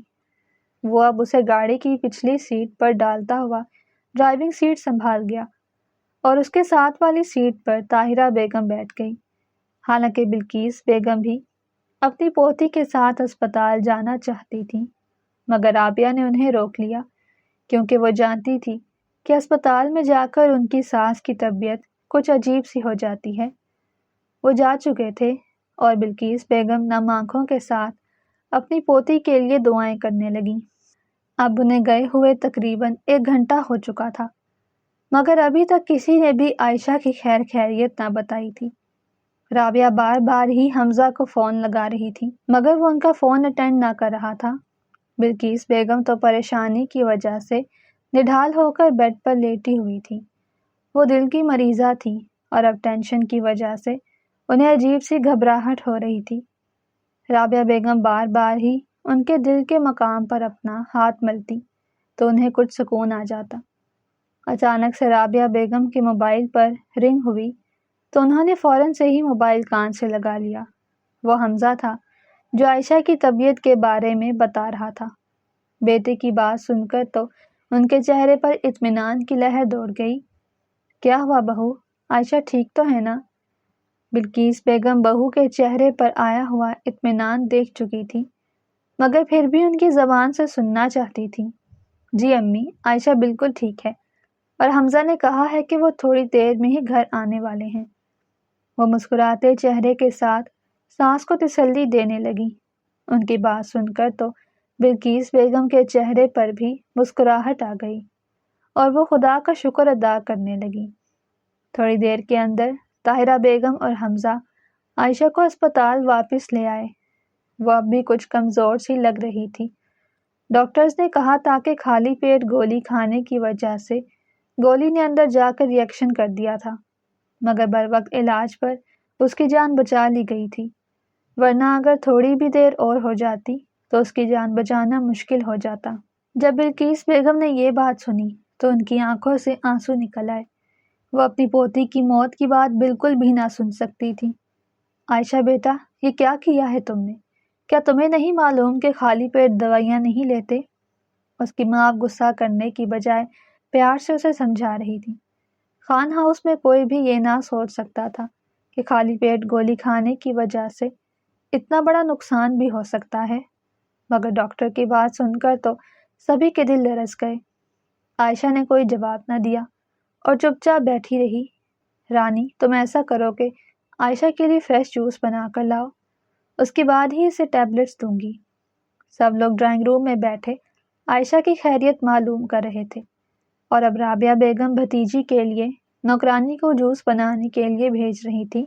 وہ اب اسے گاڑی کی پچھلی سیٹ پر ڈالتا ہوا ڈرائیونگ سیٹ سنبھال گیا اور اس کے ساتھ والی سیٹ پر طاہرہ بیگم بیٹھ گئی۔ حالانکہ بلقیس بیگم بھی اپنی پوتی کے ساتھ اسپتال جانا چاہتی تھی، مگر رابعہ نے انہیں روک لیا، کیونکہ وہ جانتی تھی کہ اسپتال میں جا کر ان کی ساس کی طبیعت کچھ عجیب سی ہو جاتی ہے۔ وہ جا چکے تھے اور بلقیس بیگم نم آنکھوں کے ساتھ اپنی پوتی کے لیے دعائیں کرنے لگیں۔ اب انہیں گئے ہوئے تقریباً 1 گھنٹہ ہو چکا تھا، مگر ابھی تک کسی نے بھی عائشہ کی خیر خیریت نہ بتائی تھی۔ رابعہ بار بار ہی حمزہ کو فون لگا رہی تھی، مگر وہ ان کا فون اٹینڈ نہ کر رہا تھا۔ بلقیس بیگم تو پریشانی کی وجہ سے نڈھال ہو کر بیڈ پر لیٹی ہوئی تھی۔ وہ دل کی مریضہ تھی اور اب ٹینشن کی وجہ سے انہیں عجیب سی گھبراہٹ ہو رہی تھی۔ رابعہ بیگم بار بار ہی ان کے دل کے مقام پر اپنا ہاتھ ملتی تو انہیں کچھ سکون آ جاتا۔ اچانک سے رابعہ بیگم کے موبائل پر رنگ ہوئی تو انہوں نے فوراً سے ہی موبائل کان سے لگا لیا۔ وہ حمزہ تھا جو عائشہ کی طبیعت کے بارے میں بتا رہا تھا۔ بیٹے کی بات سن کر تو ان کے چہرے پر اطمینان کی لہر دوڑ گئی۔ کیا ہوا بہو؟ عائشہ ٹھیک تو ہے نا؟ بلقیس بیگم بہو کے چہرے پر آیا ہوا اطمینان دیکھ چکی تھی، مگر پھر بھی ان کی زبان سے سننا چاہتی تھی۔ جی امی، عائشہ بالکل ٹھیک ہے اور حمزہ نے کہا ہے کہ وہ تھوڑی دیر میں ہی گھر آنے والے ہیں۔ وہ مسکراتے چہرے کے ساتھ ساس کو تسلی دینے لگی۔ ان کی بات سن کر تو بلقیس بیگم کے چہرے پر بھی مسکراہٹ آ گئی اور وہ خدا کا شکر ادا کرنے لگی۔ تھوڑی دیر کے اندر طاہرہ بیگم اور حمزہ عائشہ کو اسپتال واپس لے آئے۔ وہ اب بھی کچھ کمزور سی لگ رہی تھی۔ ڈاکٹرز نے کہا تھا کہ خالی پیٹ گولی کھانے کی وجہ سے گولی نے اندر جا کر ری ایکشن کر دیا تھا، مگر بروقت علاج پر اس کی جان بچا لی گئی تھی، ورنہ اگر تھوڑی بھی دیر اور ہو جاتی تو اس کی جان بچانا مشکل ہو جاتا۔ جب بلقیس بیگم نے یہ بات سنی تو ان کی آنکھوں سے آنسو نکل آئے۔ وہ اپنی پوتی کی موت کی بات بالکل بھی نہ سن سکتی تھی۔ عائشہ بیٹا، یہ کیا کیا ہے تم نے؟ کیا تمہیں نہیں معلوم کہ خالی پیٹ دوائیاں نہیں لیتے؟ اس کی ماں اب غصہ کرنے کی بجائے پیار سے اسے سمجھا رہی تھی۔ خان ہاؤس میں کوئی بھی یہ نہ سوچ سکتا تھا کہ خالی پیٹ گولی کھانے کی وجہ سے اتنا بڑا نقصان بھی ہو سکتا ہے، مگر ڈاکٹر کی بات سن کر تو سبھی کے دل لرز گئے۔ عائشہ نے کوئی جواب نہ دیا اور چپ چاپ بیٹھی رہی۔ رانی، تم ایسا کرو کہ عائشہ کے لیے فریش جوس بنا کر لاؤ، اس کے بعد ہی اسے ٹیبلٹس دوں گی۔ سب لوگ ڈرائنگ روم میں بیٹھے عائشہ کی خیریت معلوم کر رہے تھے، اور اب رابعہ بیگم بھتیجی کے لیے نوکرانی کو جوس بنانے کے لیے بھیج رہی تھی۔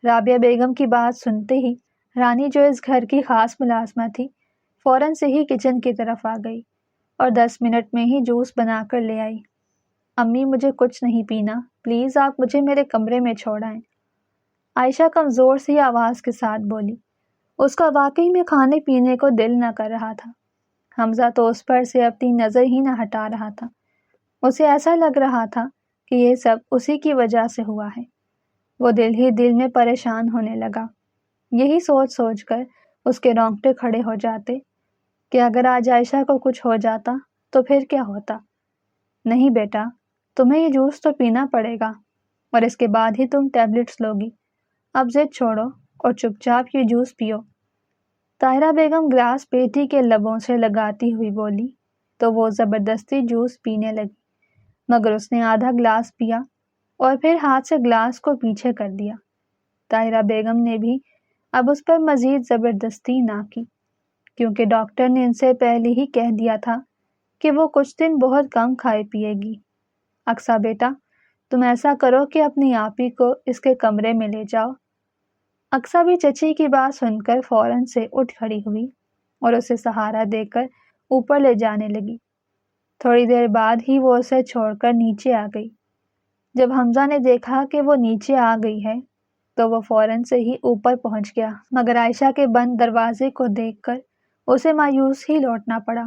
رابعہ بیگم کی بات سنتے ہی رانی، جو اس گھر کی خاص ملازمہ تھی، فوراً سے ہی کچن کی طرف آ گئی اور 10 منٹ میں ہی جوس بنا کر لے آئی۔ امی، مجھے کچھ نہیں پینا، پلیز آپ مجھے میرے کمرے میں چھوڑ آئیں۔ عائشہ کمزور سی آواز کے ساتھ بولی۔ اس کا واقعی میں کھانے پینے کو دل نہ کر رہا تھا۔ حمزہ تو اس پر سے اپنی نظر ہی نہ ہٹا رہا تھا۔ اسے ایسا لگ رہا تھا کہ یہ سب اسی کی وجہ سے ہوا ہے۔ وہ دل ہی دل میں پریشان ہونے لگا۔ یہی سوچ سوچ کر اس کے رونگٹے کھڑے ہو جاتے کہ اگر آج عائشہ کو کچھ ہو جاتا تو پھر کیا ہوتا۔ نہیں بیٹا، تمہیں یہ جوس تو پینا پڑے گا، اور اس کے بعد ہی تم ٹیبلٹس لوگی۔ اب ضد چھوڑو اور چپ چاپ یہ جوس پیو۔ طاہرہ بیگم گلاس بیٹی کے لبوں سے لگاتی ہوئی بولی تو وہ زبردستی جوس پینے لگی، مگر اس نے آدھا گلاس پیا اور پھر ہاتھ سے گلاس کو پیچھے کر دیا۔ طاہرہ بیگم نے بھی اب اس پر مزید زبردستی نہ کی، کیونکہ ڈاکٹر نے ان سے پہلے ہی کہہ دیا تھا کہ وہ کچھ دن بہت کم کھائے پیے گی۔ اقصیٰ بیٹا، تم ایسا کرو کہ اپنی آپی کو اس کے کمرے میں لے جاؤ۔ اقصیٰ بھی چچی کی بات سن کر فوراً سے اٹھ کھڑی ہوئی اور اسے سہارا دے کر اوپر لے جانے لگی۔ تھوڑی دیر بعد ہی وہ اسے چھوڑ کر نیچے آ گئی۔ جب حمزہ نے دیکھا کہ وہ نیچے آ گئی ہے تو وہ فوراً سے ہی اوپر پہنچ گیا، مگر عائشہ کے بند دروازے کو دیکھ کر اسے مایوس ہی لوٹنا پڑا۔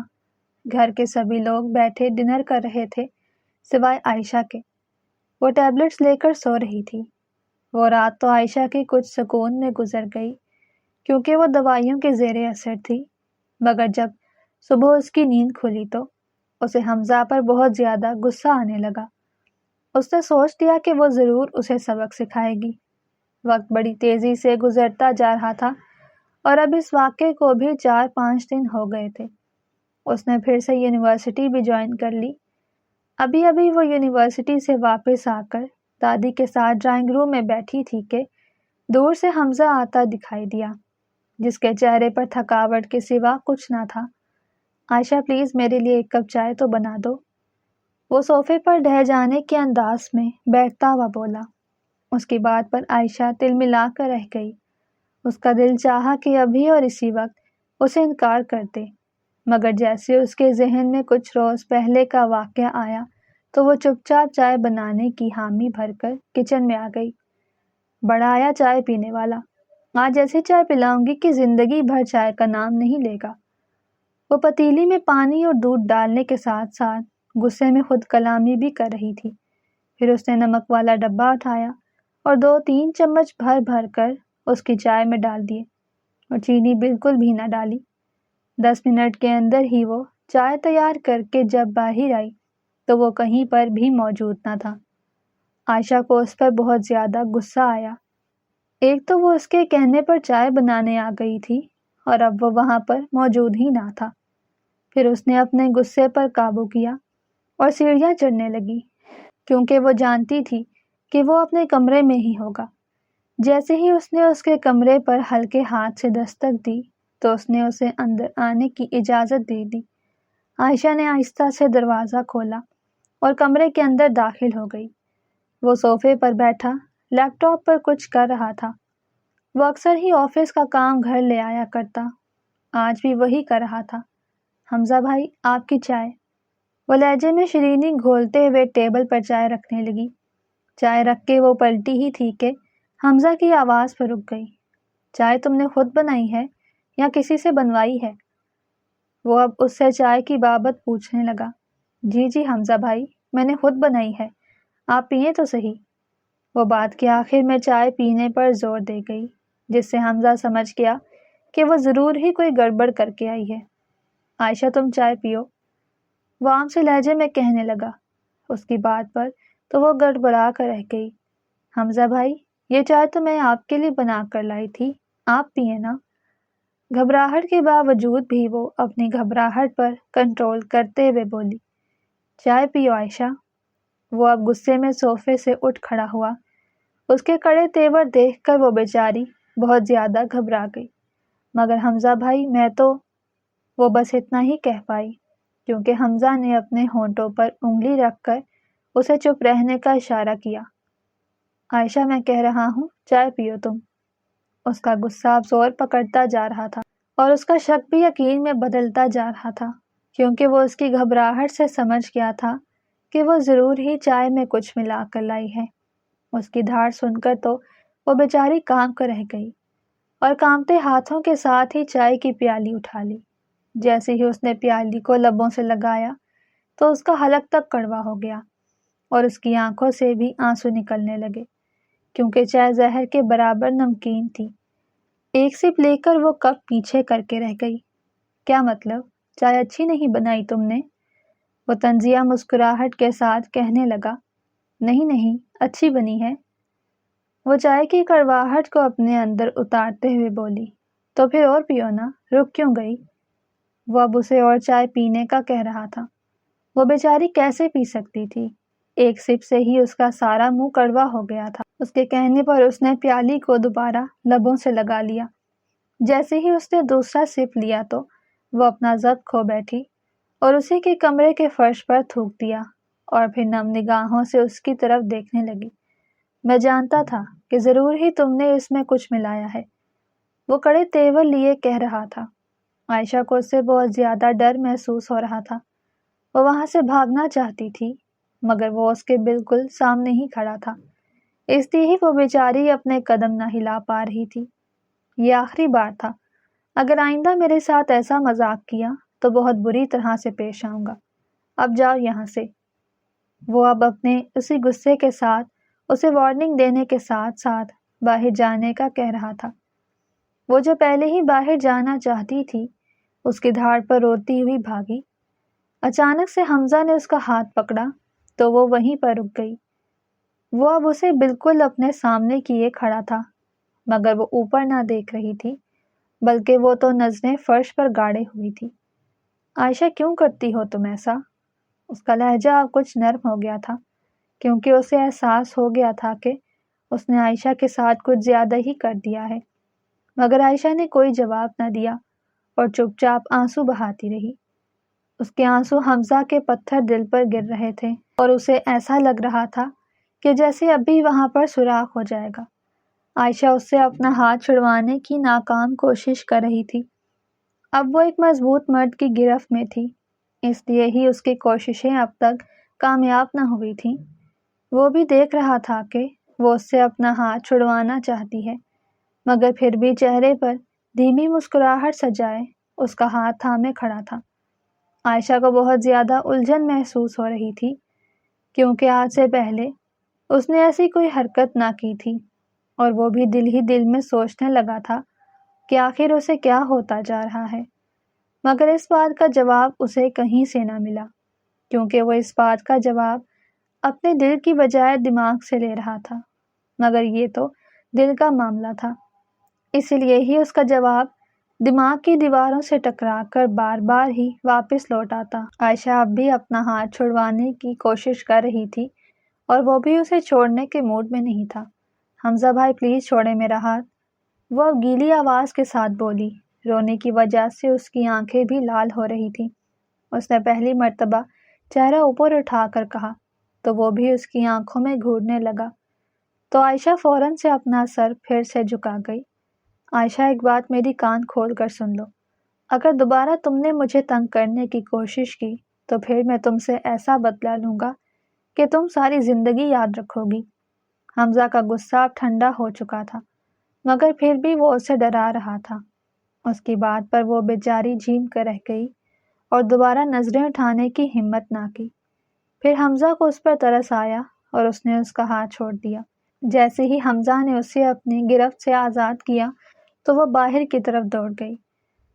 گھر کے سبھی لوگ بیٹھے ڈنر کر رہے تھے سوائے عائشہ کے۔ وہ ٹیبلٹس لے کر سو رہی تھی۔ وہ رات تو عائشہ کی کچھ سکون میں گزر گئی کیونکہ وہ دوائیوں کے زیر اثر تھی، مگر جب صبح اس کی نیند کھلی تو اسے حمزہ پر بہت زیادہ غصہ آنے لگا۔ اس نے سوچ لیا کہ وہ ضرور اسے سبق سکھائے گی۔ وقت بڑی تیزی سے گزرتا جا رہا تھا اور اب اس واقعے کو بھی 4-5 دن ہو گئے تھے۔ اس نے پھر سے یونیورسٹی بھی جوائن کر لی۔ ابھی ابھی وہ یونیورسٹی سے واپس آ کر دادی کے ساتھ ڈرائنگ روم میں بیٹھی تھی کہ دور سے حمزہ آتا دکھائی دیا، جس کے چہرے پر تھکاوٹ کے سوا کچھ نہ تھا۔ عائشہ، پلیز میرے لیے 1 کپ چائے تو بنا دو۔ وہ صوفے پر ڈھہ جانے کے انداز میں بیٹھتا ہوا بولا۔ اس کی بات پر عائشہ تل ملا کر رہ گئی۔ اس کا دل چاہا کہ ابھی اور اسی وقت اسے انکار کر دے، مگر جیسے اس کے ذہن میں کچھ روز پہلے کا واقعہ آیا تو وہ چپ چاپ چائے بنانے کی حامی بھر کر کچن میں آ گئی۔ بڑا آیا چائے پینے والا، آج ایسی چائے پلاؤں گی کہ زندگی بھر چائے کا نام نہیں لے گا۔ وہ پتیلی میں پانی اور دودھ ڈالنے کے ساتھ ساتھ غصے میں خود کلامی بھی کر رہی تھی۔ پھر اس نے نمک والا ڈبہ اٹھایا اور 2-3 چمچ بھر بھر کر اس کی چائے میں ڈال دیے اور چینی بالکل بھی نہ ڈالی۔ 10 منٹ کے اندر ہی وہ چائے تیار کر کے جب باہر آئی تو وہ کہیں پر بھی موجود نہ تھا۔ عائشہ کو اس پر بہت زیادہ غصہ آیا۔ ایک تو وہ اس کے کہنے پر چائے بنانے آ گئی تھی اور اب وہ وہاں پر موجود ہی نہ تھا۔ پھر اس نے اپنے غصے پر قابو کیا اور سیڑھیاں چڑھنے لگی، کیونکہ وہ جانتی تھی کہ وہ اپنے کمرے میں ہی ہوگا۔ جیسے ہی اس نے اس کے کمرے پر ہلکے ہاتھ سے دستک دی تو اس نے اسے اندر آنے کی اجازت دے دی۔ عائشہ نے آہستہ سے دروازہ کھولا اور کمرے کے اندر داخل ہو گئی۔ وہ صوفے پر بیٹھا لیپ ٹاپ پر کچھ کر رہا تھا۔ وہ اکثر ہی آفس کا کام گھر لے آیا کرتا، آج بھی وہی کر رہا تھا۔ حمزہ بھائی، آپ کی چائے۔ وہ لہجے میں شیرینی گھولتے ہوئے ٹیبل پر چائے رکھنے لگی۔ چائے رکھ کے وہ پلٹی ہی تھی کہ حمزہ کی آواز پر رک گئی۔ چائے تم نے خود بنائی ہے یا کسی سے بنوائی ہے؟ وہ اب اس سے چائے کی بابت پوچھنے لگا۔ جی جی حمزہ بھائی، میں نے خود بنائی ہے، آپ پئیں تو صحیح۔ وہ بات کے آخر میں چائے پینے پر زور دے گئی، جس سے حمزہ سمجھ گیا کہ وہ ضرور ہی کوئی گڑبڑ کر کے آئی ہے۔ عائشہ تم چائے پیو، وہ عام سے لہجے میں کہنے لگا۔ اس کی بات پر تو وہ گڑبڑا کر رہ گئی۔ حمزہ بھائی، یہ چائے تو میں آپ کے لیے بنا کر لائی تھی، آپ پئیں نا۔ گھبراہٹ کے باوجود بھی وہ اپنی گھبراہٹ پر کنٹرول کرتے ہوئے بولی، چائے پیو عائشہ۔ وہ اب غصے میں صوفے سے اٹھ کھڑا ہوا۔ اس کے کڑے تیور دیکھ کر وہ بیچاری بہت زیادہ گھبرا گئی۔ مگر حمزہ بھائی میں تو، وہ بس اتنا ہی کہہ پائی، کیونکہ حمزہ نے اپنے ہونٹوں پر انگلی رکھ کر اسے چپ رہنے کا اشارہ کیا۔ عائشہ میں کہہ رہا ہوں چائے پیو تم۔ اس کا غصہ اب زور پکڑتا جا رہا تھا اور اس کا شک بھی یقین میں بدلتا جا رہا تھا، کیونکہ وہ اس کی گھبراہٹ سے سمجھ گیا تھا کہ وہ ضرور ہی چائے میں کچھ ملا کر لائی ہے۔ اس کی دھاڑ سن کر تو وہ بیچاری کانپ کر رہ گئی اور کانپتے ہاتھوں کے ساتھ ہی چائے کی پیالی اٹھا لی۔ جیسے ہی اس نے پیالی کو لبوں سے لگایا تو اس کا حلق تک کڑوا ہو گیا اور اس کی آنکھوں سے بھی آنسو نکلنے لگے، کیونکہ چائے زہر کے برابر نمکین تھی۔ ایک سپ لے کر وہ کپ پیچھے کر کے رہ گئی۔ کیا مطلب، چائے اچھی نہیں بنائی تم نے؟ وہ طنزیہ مسکراہٹ کے ساتھ کہنے لگا۔ نہیں نہیں، اچھی بنی ہے۔ وہ چائے کی کڑواہٹ کو اپنے اندر اتارتے ہوئے بولی، تو پھر اور پیو نا، رک کیوں گئی؟ وہ اب اسے اور چائے پینے کا کہہ رہا تھا۔ وہ بیچاری کیسے پی سکتی تھی؟ ایک سپ سے ہی اس کا سارا منہ کڑوا ہو گیا تھا۔ اس کے کہنے پر اس نے پیالی کو دوبارہ لبوں سے لگا لیا۔ جیسے ہی اس نے دوسرا سپ لیا تو وہ اپنا ضبط کھو بیٹھی اور اسی کے کمرے کے فرش پر تھوک دیا اور پھر نم نگاہوں سے اس کی طرف دیکھنے لگی۔ میں جانتا تھا کہ ضرور ہی تم نے اس میں کچھ ملایا ہے، وہ کڑے تیور لیے کہہ رہا تھا۔ عائشہ کو اس سے بہت زیادہ ڈر محسوس ہو رہا تھا۔ وہ وہاں سے بھاگنا چاہتی تھی، مگر وہ اس کے بالکل سامنے ہی کھڑا تھا، اس لیے ہی وہ بیچاری اپنے قدم نہ ہلا پا رہی تھی۔ یہ آخری بار تھا، اگر آئندہ میرے ساتھ ایسا مذاق کیا تو بہت بری طرح سے پیش آؤں گا، اب جاؤ یہاں سے۔ وہ اب اپنے اسی غصے کے ساتھ اسے وارننگ دینے کے ساتھ ساتھ باہر جانے کا کہہ رہا تھا۔ وہ جو پہلے ہی باہر جانا چاہتی تھی، اس کی دھاڑ پر روتی ہوئی بھاگی۔ اچانک سے حمزہ نے اس کا ہاتھ پکڑا تو وہ وہیں پر رک گئی۔ وہ اب اسے بالکل اپنے سامنے کیے کھڑا تھا، مگر وہ اوپر نہ دیکھ رہی تھی، بلکہ وہ تو نظریں فرش پر گاڑے ہوئی تھی۔ عائشہ کیوں کرتی ہو تم ایسا؟ اس کا لہجہ اب کچھ نرم ہو گیا تھا، کیونکہ اسے احساس ہو گیا تھا کہ اس نے عائشہ کے ساتھ کچھ زیادہ ہی کر دیا ہے۔ مگر عائشہ نے کوئی جواب نہ دیا اور چپ چاپ آنسو بہاتی رہی۔ اس کے آنسو حمزہ کے پتھر دل پر گر رہے تھے اور اسے ایسا لگ رہا تھا کہ جیسے اب بھی وہاں پر سوراخ ہو جائے گا۔ عائشہ اس سے اپنا ہاتھ چھڑوانے کی ناکام کوشش کر رہی تھی۔ اب وہ ایک مضبوط مرد کی گرفت میں تھی، اس لیے ہی اس کی کوششیں اب تک کامیاب نہ ہوئی تھیں۔ وہ بھی دیکھ رہا تھا کہ وہ اس سے اپنا ہاتھ چھڑوانا چاہتی ہے، مگر پھر بھی چہرے پر دھیمی مسکراہٹ سجائے اس کا ہاتھ تھامے کھڑا تھا۔ عائشہ کو بہت زیادہ الجھن محسوس ہو رہی تھی، کیونکہ آج سے پہلے اس نے ایسی کوئی حرکت نہ کی تھی، اور وہ بھی دل ہی دل میں سوچنے لگا تھا کہ آخر اسے کیا ہوتا جا رہا ہے۔ مگر اس بات کا جواب اسے کہیں سے نہ ملا، کیونکہ وہ اس بات کا جواب اپنے دل کی بجائے دماغ سے لے رہا تھا، مگر یہ تو دل کا معاملہ تھا، اس لیے ہی اس کا جواب دماغ کی دیواروں سے ٹکرا کر بار بار ہی واپس لوٹ آتا۔ عائشہ اب بھی اپنا ہاتھ چھڑوانے کی کوشش کر رہی تھی اور وہ بھی اسے چھوڑنے کے موڈ میں نہیں تھا۔ حمزہ بھائی پلیز چھوڑیں میرا ہاتھ، وہ اب گیلی آواز کے ساتھ بولی۔ رونے کی وجہ سے اس کی آنکھیں بھی لال ہو رہی تھیں۔ اس نے پہلی مرتبہ چہرہ اوپر اٹھا کر کہا تو وہ بھی اس کی آنکھوں میں گھورنے لگا، تو عائشہ فوراً سے اپنا سر پھر سے جھکا گئی۔ عائشہ ایک بات میری کان کھول کر سن لو، اگر دوبارہ تم نے مجھے تنگ کرنے کی کوشش کی تو پھر میں تم سے ایسا بدلہ لوں گا کہ تم ساری زندگی یاد رکھو گی۔ حمزہ کا غصہ اب ٹھنڈا ہو چکا تھا، مگر پھر بھی وہ اسے ڈرا رہا تھا۔ اس کی بات پر وہ بیچاری جھیم کر رہ گئی اور دوبارہ نظریں اٹھانے کی ہمت نہ کی۔ پھر حمزہ کو اس پر ترس آیا اور اس نے اس کا ہاتھ چھوڑ دیا۔ جیسے ہی حمزہ نے اسے اپنی گرفت سے آزاد کیا تو وہ باہر کی طرف دوڑ گئی۔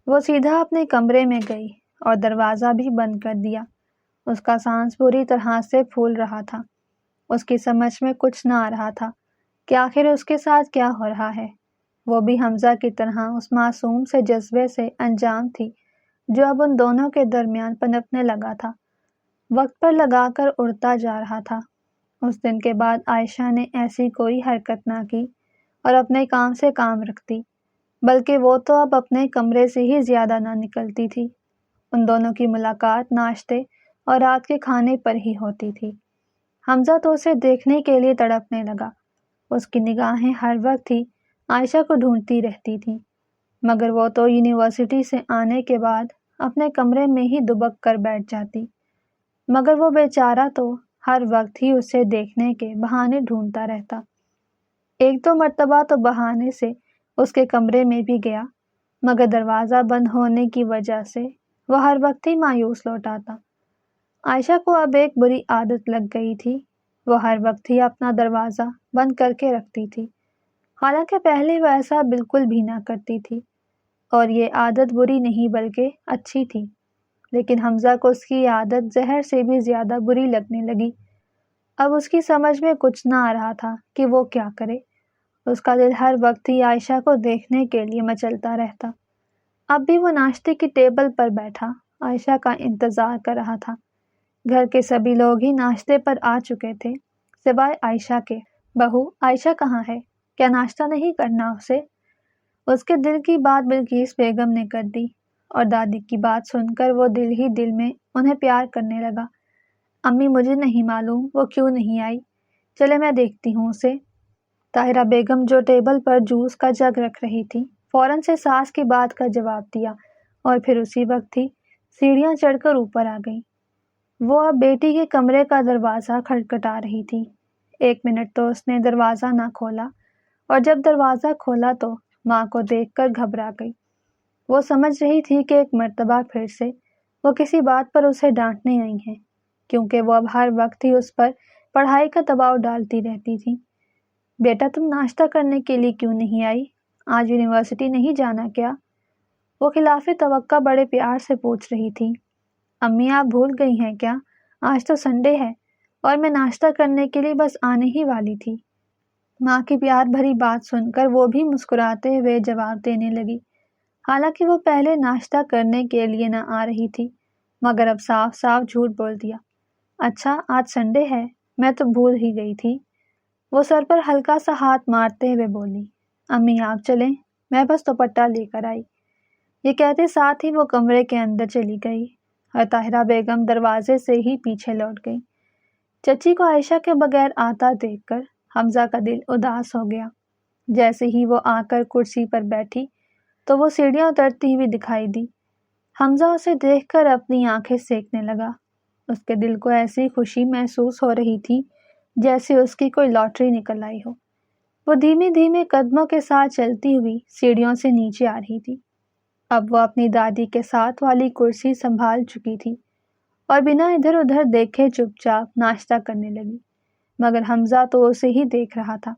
وہ سیدھا اپنے کمرے میں گئی اور دروازہ بھی بند کر دیا۔ اس کا سانس بری طرح سے پھول رہا تھا۔ اس کی سمجھ میں کچھ نہ آ رہا تھا کہ آخر اس کے ساتھ کیا ہو رہا ہے۔ وہ بھی حمزہ کی طرح اس معصوم سے جذبے سے انجام تھی جو اب ان دونوں کے درمیان پنپنے لگا تھا، وقت پر لگا کر اڑتا جا رہا تھا۔ اس دن کے بعد عائشہ نے ایسی کوئی حرکت نہ کی اور اپنے کام سے کام رکھتی، بلکہ وہ تو اب اپنے کمرے سے ہی زیادہ نہ نکلتی تھی۔ ان دونوں کی ملاقات ناشتے اور رات کے کھانے پر ہی ہوتی تھی۔ حمزہ تو اسے دیکھنے کے لیے تڑپنے لگا۔ اس کی نگاہیں ہر وقت ہی عائشہ کو ڈھونڈتی رہتی تھیں، مگر وہ تو یونیورسٹی سے آنے کے بعد اپنے کمرے میں ہی دبک کر بیٹھ جاتی، مگر وہ بیچارہ تو ہر وقت ہی اسے دیکھنے کے بہانے ڈھونڈتا رہتا۔ ایک دو مرتبہ تو بہانے سے اس کے کمرے میں بھی گیا، مگر دروازہ بند ہونے کی وجہ سے وہ ہر وقت ہی مایوس لوٹ آتا۔ عائشہ کو اب ایک بری عادت لگ گئی تھی، وہ ہر وقت ہی اپنا دروازہ بند کر کے رکھتی تھی، حالانکہ پہلے وہ ایسا بالکل بھی نہ کرتی تھی، اور یہ عادت بری نہیں بلکہ اچھی تھی۔ لیکن حمزہ کو اس کی عادت زہر سے بھی زیادہ بری لگنے لگی۔ اب اس کی سمجھ میں کچھ نہ آ رہا تھا کہ وہ کیا کرے۔ اس کا دل ہر وقت ہی عائشہ کو دیکھنے کے لیے مچلتا رہتا۔ اب بھی وہ ناشتے کی ٹیبل پر بیٹھا عائشہ کا انتظار کر رہا تھا۔ گھر کے سبھی لوگ ہی ناشتے پر آ چکے تھے سوائے عائشہ کے۔ بہو عائشہ کہاں ہے؟ کیا ناشتہ نہیں کرنا اسے؟ اس کے دل کی بات بلقیس بیگم نے کر دی، اور دادی کی بات سن کر وہ دل ہی دل میں انہیں پیار کرنے لگا۔ امی مجھے نہیں معلوم وہ کیوں نہیں آئی، چلے میں دیکھتی ہوں اسے۔ طاہرہ بیگم جو ٹیبل پر جوس کا جگ رکھ رہی تھی، فوراً سے ساس کی بات کا جواب دیا اور پھر اسی وقت ہی سیڑھیاں چڑھ کر اوپر آ گئی۔ وہ اب بیٹی کے کمرے کا دروازہ کھٹکھٹا رہی تھی۔ 1 منٹ تو اس نے دروازہ نہ کھولا، اور جب دروازہ کھولا تو ماں کو دیکھ کر گھبرا گئی۔ وہ سمجھ رہی تھی کہ ایک مرتبہ پھر سے وہ کسی بات پر اسے ڈانٹنے آئی ہیں، کیونکہ وہ اب ہر وقت ہی اس پر پڑھائی کا دباؤ ڈالتی رہتی تھی۔ بیٹا تم ناشتہ کرنے کے لیے کیوں نہیں آئی؟ آج یونیورسٹی نہیں جانا کیا؟ وہ خلاف توقع بڑے پیار سے پوچھ رہی تھی۔ امی آپ بھول گئی ہیں کیا؟ آج تو سنڈے ہے اور میں ناشتہ کرنے کے لیے بس آنے ہی والی تھی۔ ماں کی پیار بھری بات سن کر وہ بھی مسکراتے ہوئے جواب دینے لگی، حالانکہ وہ پہلے ناشتہ کرنے کے لیے نہ آ رہی تھی، مگر اب صاف صاف جھوٹ بول دیا۔ اچھا آج سنڈے ہے، میں تو بھول ہی گئی تھی۔ وہ سر پر ہلکا سا ہاتھ مارتے ہوئے بولی، امی آپ چلیں، میں بس دوپٹہ لے کر آئی۔ یہ کہتے ساتھ ہی وہ کمرے کے اندر چلی گئی اور طاہرہ بیگم دروازے سے ہی پیچھے لوٹ گئی۔ چچی کو عائشہ کے بغیر آتا دیکھ کر حمزہ کا دل اداس ہو گیا۔ جیسے ہی وہ آ کر کرسی پر بیٹھی تو وہ سیڑھیاں اترتی ہوئی دکھائی دی۔ حمزہ اسے دیکھ کر اپنی آنکھیں سینکنے لگا۔ اس کے دل کو ایسی خوشی محسوس ہو رہی تھی جیسے اس کی کوئی لاٹری نکل آئی ہو۔ وہ دھیمے دھیمے قدموں کے ساتھ چلتی ہوئی سیڑھیوں سے نیچے آ رہی تھی۔ اب وہ اپنی دادی کے ساتھ والی کرسی سنبھال چکی تھی اور بنا ادھر ادھر دیکھے چپ چاپ ناشتہ کرنے لگی، مگر حمزہ تو اسے ہی دیکھ رہا تھا۔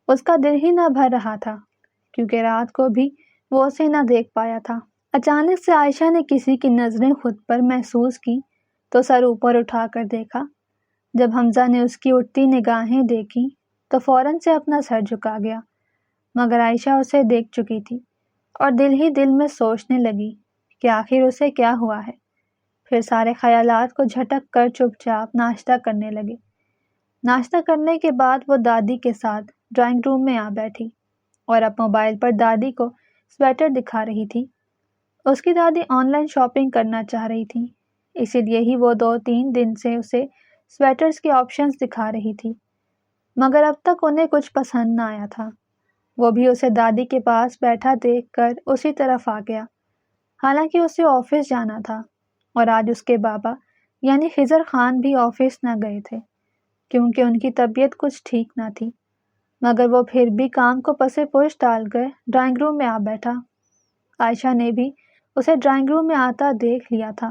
اس کا دل ہی نہ بھر رہا تھا، کیونکہ رات کو بھی وہ اسے نہ دیکھ پایا تھا۔ اچانک سے عائشہ نے کسی کی نظریں خود پر محسوس کی تو سر اوپر اٹھا کر دیکھا۔ جب حمزہ نے اس کی اٹھتی نگاہیں دیکھی تو فوراً سے اپنا سر جھکا گیا، مگر عائشہ اسے دیکھ چکی تھی اور دل ہی دل میں سوچنے لگی کہ آخر اسے کیا ہوا ہے۔ پھر سارے خیالات کو جھٹک کر چپ چاپ ناشتہ کرنے لگے۔ ناشتہ کرنے کے بعد وہ دادی کے ساتھ ڈرائنگ روم میں آ بیٹھی اور اب موبائل پر دادی کو سویٹر دکھا رہی تھی۔ اس کی دادی آن لائن شاپنگ کرنا چاہ رہی تھی، اسی لیے ہی وہ 2-3 دن سے اسے سویٹرز کے آپشنز دکھا رہی تھی، مگر اب تک انہیں کچھ پسند نہ آیا تھا۔ وہ بھی اسے دادی کے پاس بیٹھا دیکھ کر اسی طرف آ گیا، حالانکہ اسے آفس جانا تھا اور آج اس کے بابا یعنی خضر خان بھی آفس نہ گئے تھے کیونکہ ان کی طبیعت کچھ ٹھیک نہ تھی، مگر وہ پھر بھی کام کو پسے پوش ڈال کر ڈرائنگ روم میں آ بیٹھا۔ عائشہ نے بھی اسے ڈرائنگ روم میں آتا دیکھ لیا تھا،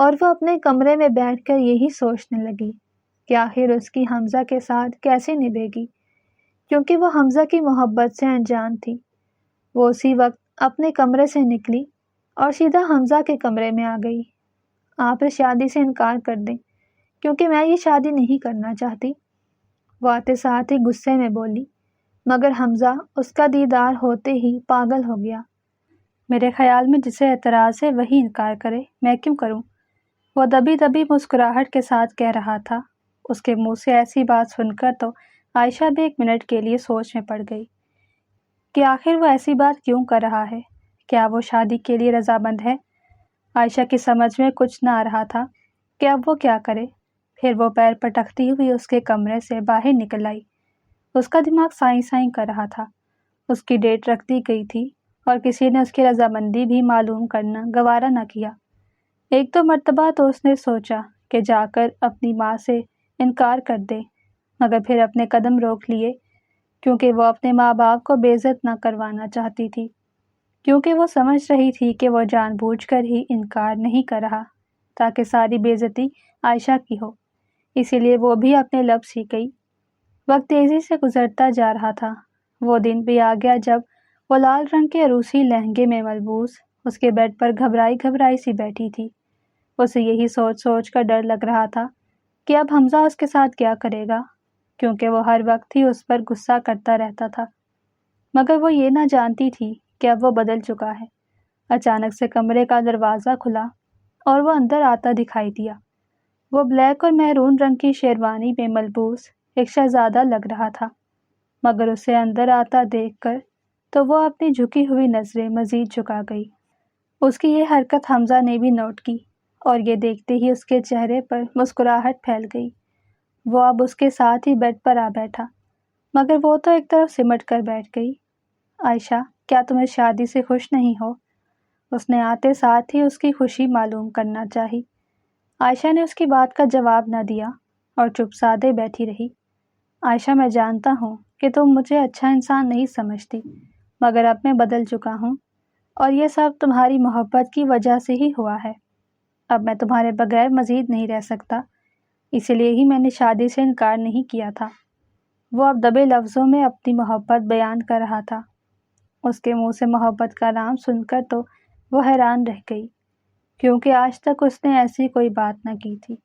اور وہ اپنے کمرے میں بیٹھ کر یہی سوچنے لگی کہ آخر اس کی حمزہ کے ساتھ کیسے نبھے گی، کیونکہ وہ حمزہ کی محبت سے انجان تھی۔ وہ اسی وقت اپنے کمرے سے نکلی اور سیدھا حمزہ کے کمرے میں آ گئی۔ آپ اس شادی سے انکار کر دیں کیونکہ میں یہ شادی نہیں کرنا چاہتی، وہ آتے ساتھ ہی غصے میں بولی، مگر حمزہ اس کا دیدار ہوتے ہی پاگل ہو گیا۔ میرے خیال میں جسے اعتراض ہے وہی انکار کرے، میں کیوں کروں؟ وہ دبی دبی مسکراہٹ کے ساتھ کہہ رہا تھا۔ اس کے منہ سے ایسی بات سن کر تو عائشہ بھی ایک منٹ کے لیے سوچ میں پڑ گئی کہ آخر وہ ایسی بات کیوں کر رہا ہے؟ کیا وہ شادی کے لیے رضامند ہے؟ عائشہ کی سمجھ میں کچھ نہ آ رہا تھا کہ اب وہ کیا کرے۔ پھر وہ پیر پٹکتی ہوئی اس کے کمرے سے باہر نکل آئی۔ اس کا دماغ سائیں سائیں کر رہا تھا۔ اس کی ڈیٹ رکھ دی گئی تھی اور کسی نے اس کی رضامندی بھی معلوم کرنا گوارا نہ کیا۔ ایک دو مرتبہ تو اس نے سوچا کہ جا کر اپنی ماں سے انکار کر دے، مگر پھر اپنے قدم روک لیے کیونکہ وہ اپنے ماں باپ کو بے عزت نہ کروانا چاہتی تھی، کیونکہ وہ سمجھ رہی تھی کہ وہ جان بوجھ کر ہی انکار نہیں کر رہا تاکہ ساری بے عزتی عائشہ کی ہو، اسی لیے وہ بھی اپنے لفظ ہی گئی۔ وقت تیزی سے گزرتا جا رہا تھا۔ وہ دن بھی آ گیا جب وہ لال رنگ کے عروسی لہنگے میں ملبوس اس کے بیڈ پر گھبرائی گھبرائی سی بیٹھی تھی۔ اسے یہی سوچ سوچ کر ڈر لگ رہا تھا کہ اب حمزہ اس کے ساتھ کیا کرے گا، کیونکہ وہ ہر وقت ہی اس پر غصہ کرتا رہتا تھا، مگر وہ یہ نہ جانتی تھی کہ اب وہ بدل چکا ہے۔ اچانک سے کمرے کا دروازہ کھلا اور وہ اندر آتا دکھائی دیا۔ وہ بلیک اور میرون رنگ کی شیروانی میں ملبوس ایک شہزادہ لگ رہا تھا، مگر اسے اندر آتا دیکھ کر تو وہ اپنی جھکی ہوئی نظریں مزید جھکا گئی۔ اس کی یہ حرکت حمزہ نے بھی نوٹ کی اور یہ دیکھتے ہی اس کے چہرے پر مسکراہٹ پھیل گئی۔ وہ اب اس کے ساتھ ہی بیڈ پر آ بیٹھا، مگر وہ تو ایک طرف سمٹ کر بیٹھ گئی۔ عائشہ، کیا تم اس شادی سے خوش نہیں ہو؟ اس نے آتے ساتھ ہی اس کی خوشی معلوم کرنا چاہی۔ عائشہ نے اس کی بات کا جواب نہ دیا اور چپ سادے بیٹھی رہی۔ عائشہ، میں جانتا ہوں کہ تم مجھے اچھا انسان نہیں سمجھتی، مگر اب میں بدل چکا ہوں اور یہ سب تمہاری محبت کی وجہ سے ہی ہوا ہے۔ اب میں تمہارے بغیر مزید نہیں رہ سکتا، اسی لیے ہی میں نے شادی سے انکار نہیں کیا تھا۔ وہ اب دبے لفظوں میں اپنی محبت بیان کر رہا تھا۔ اس کے منہ سے محبت کا نام سن کر تو وہ حیران رہ گئی، کیونکہ آج تک اس نے ایسی کوئی بات نہ کی تھی،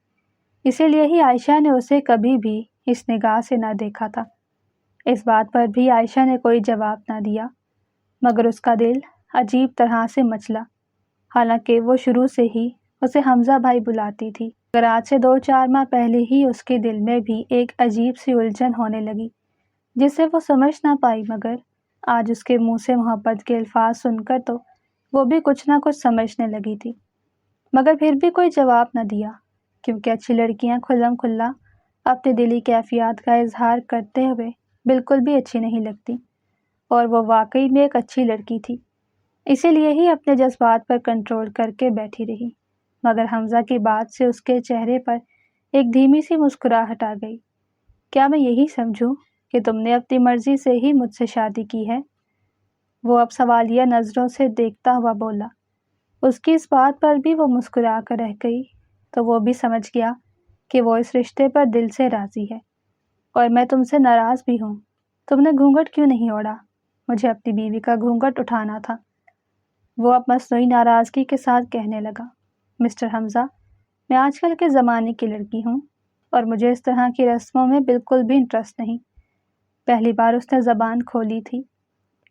اسی لیے ہی عائشہ نے اسے کبھی بھی اس نگاہ سے نہ دیکھا تھا۔ اس بات پر بھی عائشہ نے کوئی جواب نہ دیا، مگر اس کا دل عجیب طرح سے مچلا، حالانکہ وہ شروع سے ہی اسے حمزہ بھائی بلاتی تھی، مگر آج سے 2-4 ماہ پہلے ہی اس کے دل میں بھی ایک عجیب سی الجھن ہونے لگی جسے وہ سمجھ نہ پائی، مگر آج اس کے منہ سے محبت کے الفاظ سن کر تو وہ بھی کچھ نہ کچھ سمجھنے لگی تھی، مگر پھر بھی کوئی جواب نہ دیا، کیونکہ اچھی لڑکیاں کھلم کھلا اپنے دلی کیفیات کا اظہار کرتے ہوئے بالکل بھی اچھی نہیں لگتی، اور وہ واقعی میں ایک اچھی لڑکی تھی، اسی لیے ہی اپنے جذبات پر کنٹرول کر کے بیٹھی رہی۔ مگر حمزہ کی بات سے اس کے چہرے پر ایک دھیمی سی مسکراہٹ آ گئی۔ کیا میں یہی سمجھوں کہ تم نے اپنی مرضی سے ہی مجھ سے شادی کی ہے؟ وہ اب سوالیہ نظروں سے دیکھتا ہوا بولا۔ اس کی اس بات پر بھی وہ مسکرا کر رہ گئی تو وہ بھی سمجھ گیا کہ وہ اس رشتے پر دل سے راضی ہے، اور میں تم سے ناراض بھی ہوں۔ تم نے گھونگھٹ کیوں نہیں اوڑھا؟ مجھے اپنی بیوی کا گھونگھٹ اٹھانا تھا۔ وہ اب مصنوعی ناراضگی کے ساتھ کہنے لگا، مسٹر حمزہ، میں آج کل کے زمانے کی لڑکی ہوں اور مجھے اس طرح کی رسموں میں بالکل بھی انٹرسٹ نہیں۔ پہلی بار اس نے زبان کھولی تھی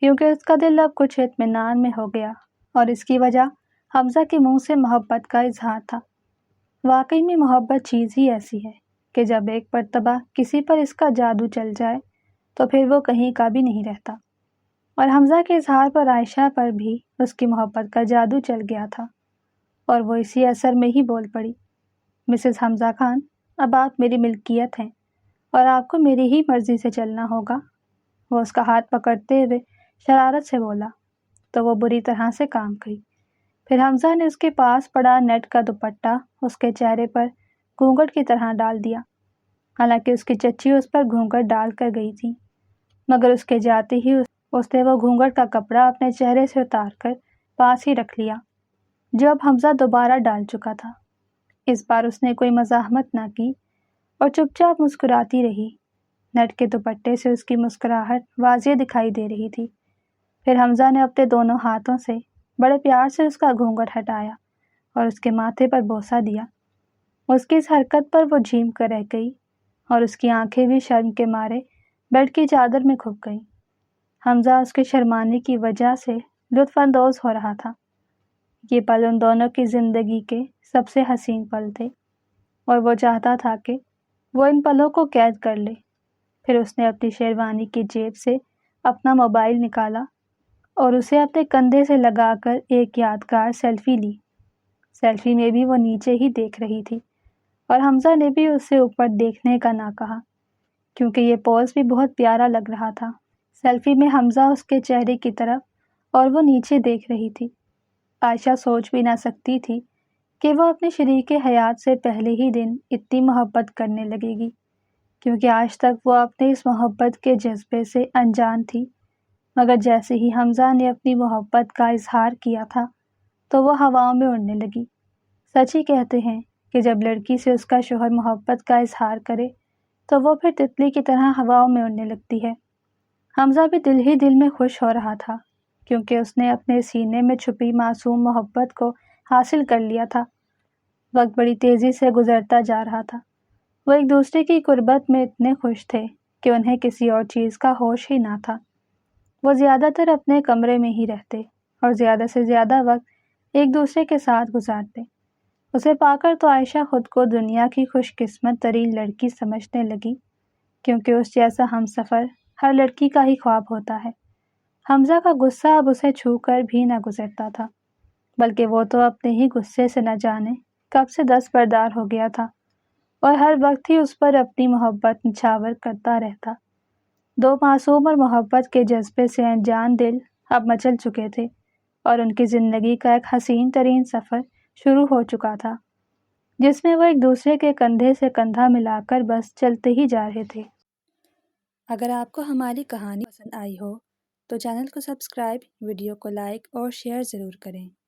کیونکہ اس کا دل اب کچھ اطمینان میں ہو گیا، اور اس کی وجہ حمزہ کے منہ سے محبت کا اظہار تھا۔ واقعی میں محبت چیز ہی ایسی ہے کہ جب ایک مرتبہ کسی پر اس کا جادو چل جائے تو پھر وہ کہیں کا بھی نہیں رہتا، اور حمزہ کے اظہار پر عائشہ پر بھی اس کی محبت کا جادو چل گیا تھا، اور وہ اسی اثر میں ہی بول پڑی، مسز حمزہ خان، اب آپ میری ملکیت ہیں اور آپ کو میری ہی مرضی سے چلنا ہوگا۔ وہ اس کا ہاتھ پکڑتے ہوئے شرارت سے بولا تو وہ بری طرح سے کام گئی۔ پھر حمزہ نے اس کے پاس پڑا نیٹ کا دوپٹہ اس کے چہرے پر گھونگھٹ کی طرح ڈال دیا، حالانکہ اس کی چچی اس پر گھونگھٹ ڈال کر گئی تھی، مگر اس کے جاتے ہی اس نے وہ گھونگھٹ کا کپڑا اپنے چہرے سے اتار کر پاس ہی رکھ لیا، جو اب حمزہ دوبارہ ڈال چکا تھا۔ اس بار اس نے کوئی مزاحمت نہ کی اور چپ چاپ مسکراتی رہی۔ نیٹ کے دوپٹے سے اس کی مسکراہٹ واضح دکھائی دے رہی تھی۔ پھر حمزہ نے اپنے دونوں ہاتھوں سے بڑے پیار سے اس کا گھونگھٹ ہٹایا اور اس کے ماتھے پر بوسہ دیا۔ اس کی اس حرکت پر وہ جھیم کر رہ گئی اور اس کی آنکھیں بھی شرم کے مارے بیڈ کی چادر میں کھپ گئیں۔ حمزہ اس کے شرمانے کی وجہ سے لطف اندوز ہو رہا تھا۔ یہ پل ان دونوں کی زندگی کے سب سے حسین پل تھے اور وہ چاہتا تھا کہ وہ ان پلوں کو قید کر لے۔ پھر اس نے اپنی شیروانی کی جیب سے اپنا موبائل نکالا اور اسے اپنے کندھے سے لگا کر ایک یادگار سیلفی لی۔ سیلفی میں بھی وہ نیچے ہی دیکھ رہی تھی اور حمزہ نے بھی اسے اوپر دیکھنے کا نہ کہا کیونکہ یہ پوز بھی بہت پیارا لگ رہا تھا۔ سیلفی میں حمزہ اس کے چہرے کی طرف اور وہ نیچے دیکھ رہی تھی۔ عائشہ سوچ بھی نہ سکتی تھی کہ وہ اپنے شریک حیات سے پہلے ہی دن اتنی محبت کرنے لگے گی، کیونکہ آج تک وہ اپنے اس محبت کے جذبے سے انجان تھی۔ مگر جیسے ہی حمزہ نے اپنی محبت کا اظہار کیا تھا تو وہ ہواؤں میں اڑنے لگی۔ سچ ہی کہتے ہیں کہ جب لڑکی سے اس کا شوہر محبت کا اظہار کرے تو وہ پھر تتلی کی طرح ہواؤں میں اڑنے لگتی ہے۔ حمزہ بھی دل ہی دل میں خوش ہو رہا تھا کیونکہ اس نے اپنے سینے میں چھپی معصوم محبت کو حاصل کر لیا تھا۔ وقت بڑی تیزی سے گزرتا جا رہا تھا۔ وہ ایک دوسرے کی قربت میں اتنے خوش تھے کہ انہیں کسی اور چیز کا ہوش ہی نہ تھا۔ وہ زیادہ تر اپنے کمرے میں ہی رہتے اور زیادہ سے زیادہ وقت ایک دوسرے کے ساتھ گزارتے۔ اسے پا کر تو عائشہ خود کو دنیا کی خوش قسمت ترین لڑکی سمجھنے لگی، کیونکہ اس جیسا ہم سفر ہر لڑکی کا ہی خواب ہوتا ہے۔ حمزہ کا غصہ اب اسے چھو کر بھی نہ گزرتا تھا، بلکہ وہ تو اپنے ہی غصے سے نہ جانے کب سے دستبردار ہو گیا تھا اور ہر وقت ہی اس پر اپنی محبت نچھاور کرتا رہتا۔ دو معصوم اور محبت کے جذبے سے انجان دل اب مچل چکے تھے اور ان کی زندگی کا ایک حسین ترین سفر شروع ہو چکا تھا، جس میں وہ ایک دوسرے کے کندھے سے کندھا ملا کر بس چلتے ہی جا رہے تھے۔ اگر آپ کو ہماری کہانی پسند آئی ہو تو چینل کو سبسکرائب، ویڈیو کو لائک اور شیئر ضرور کریں۔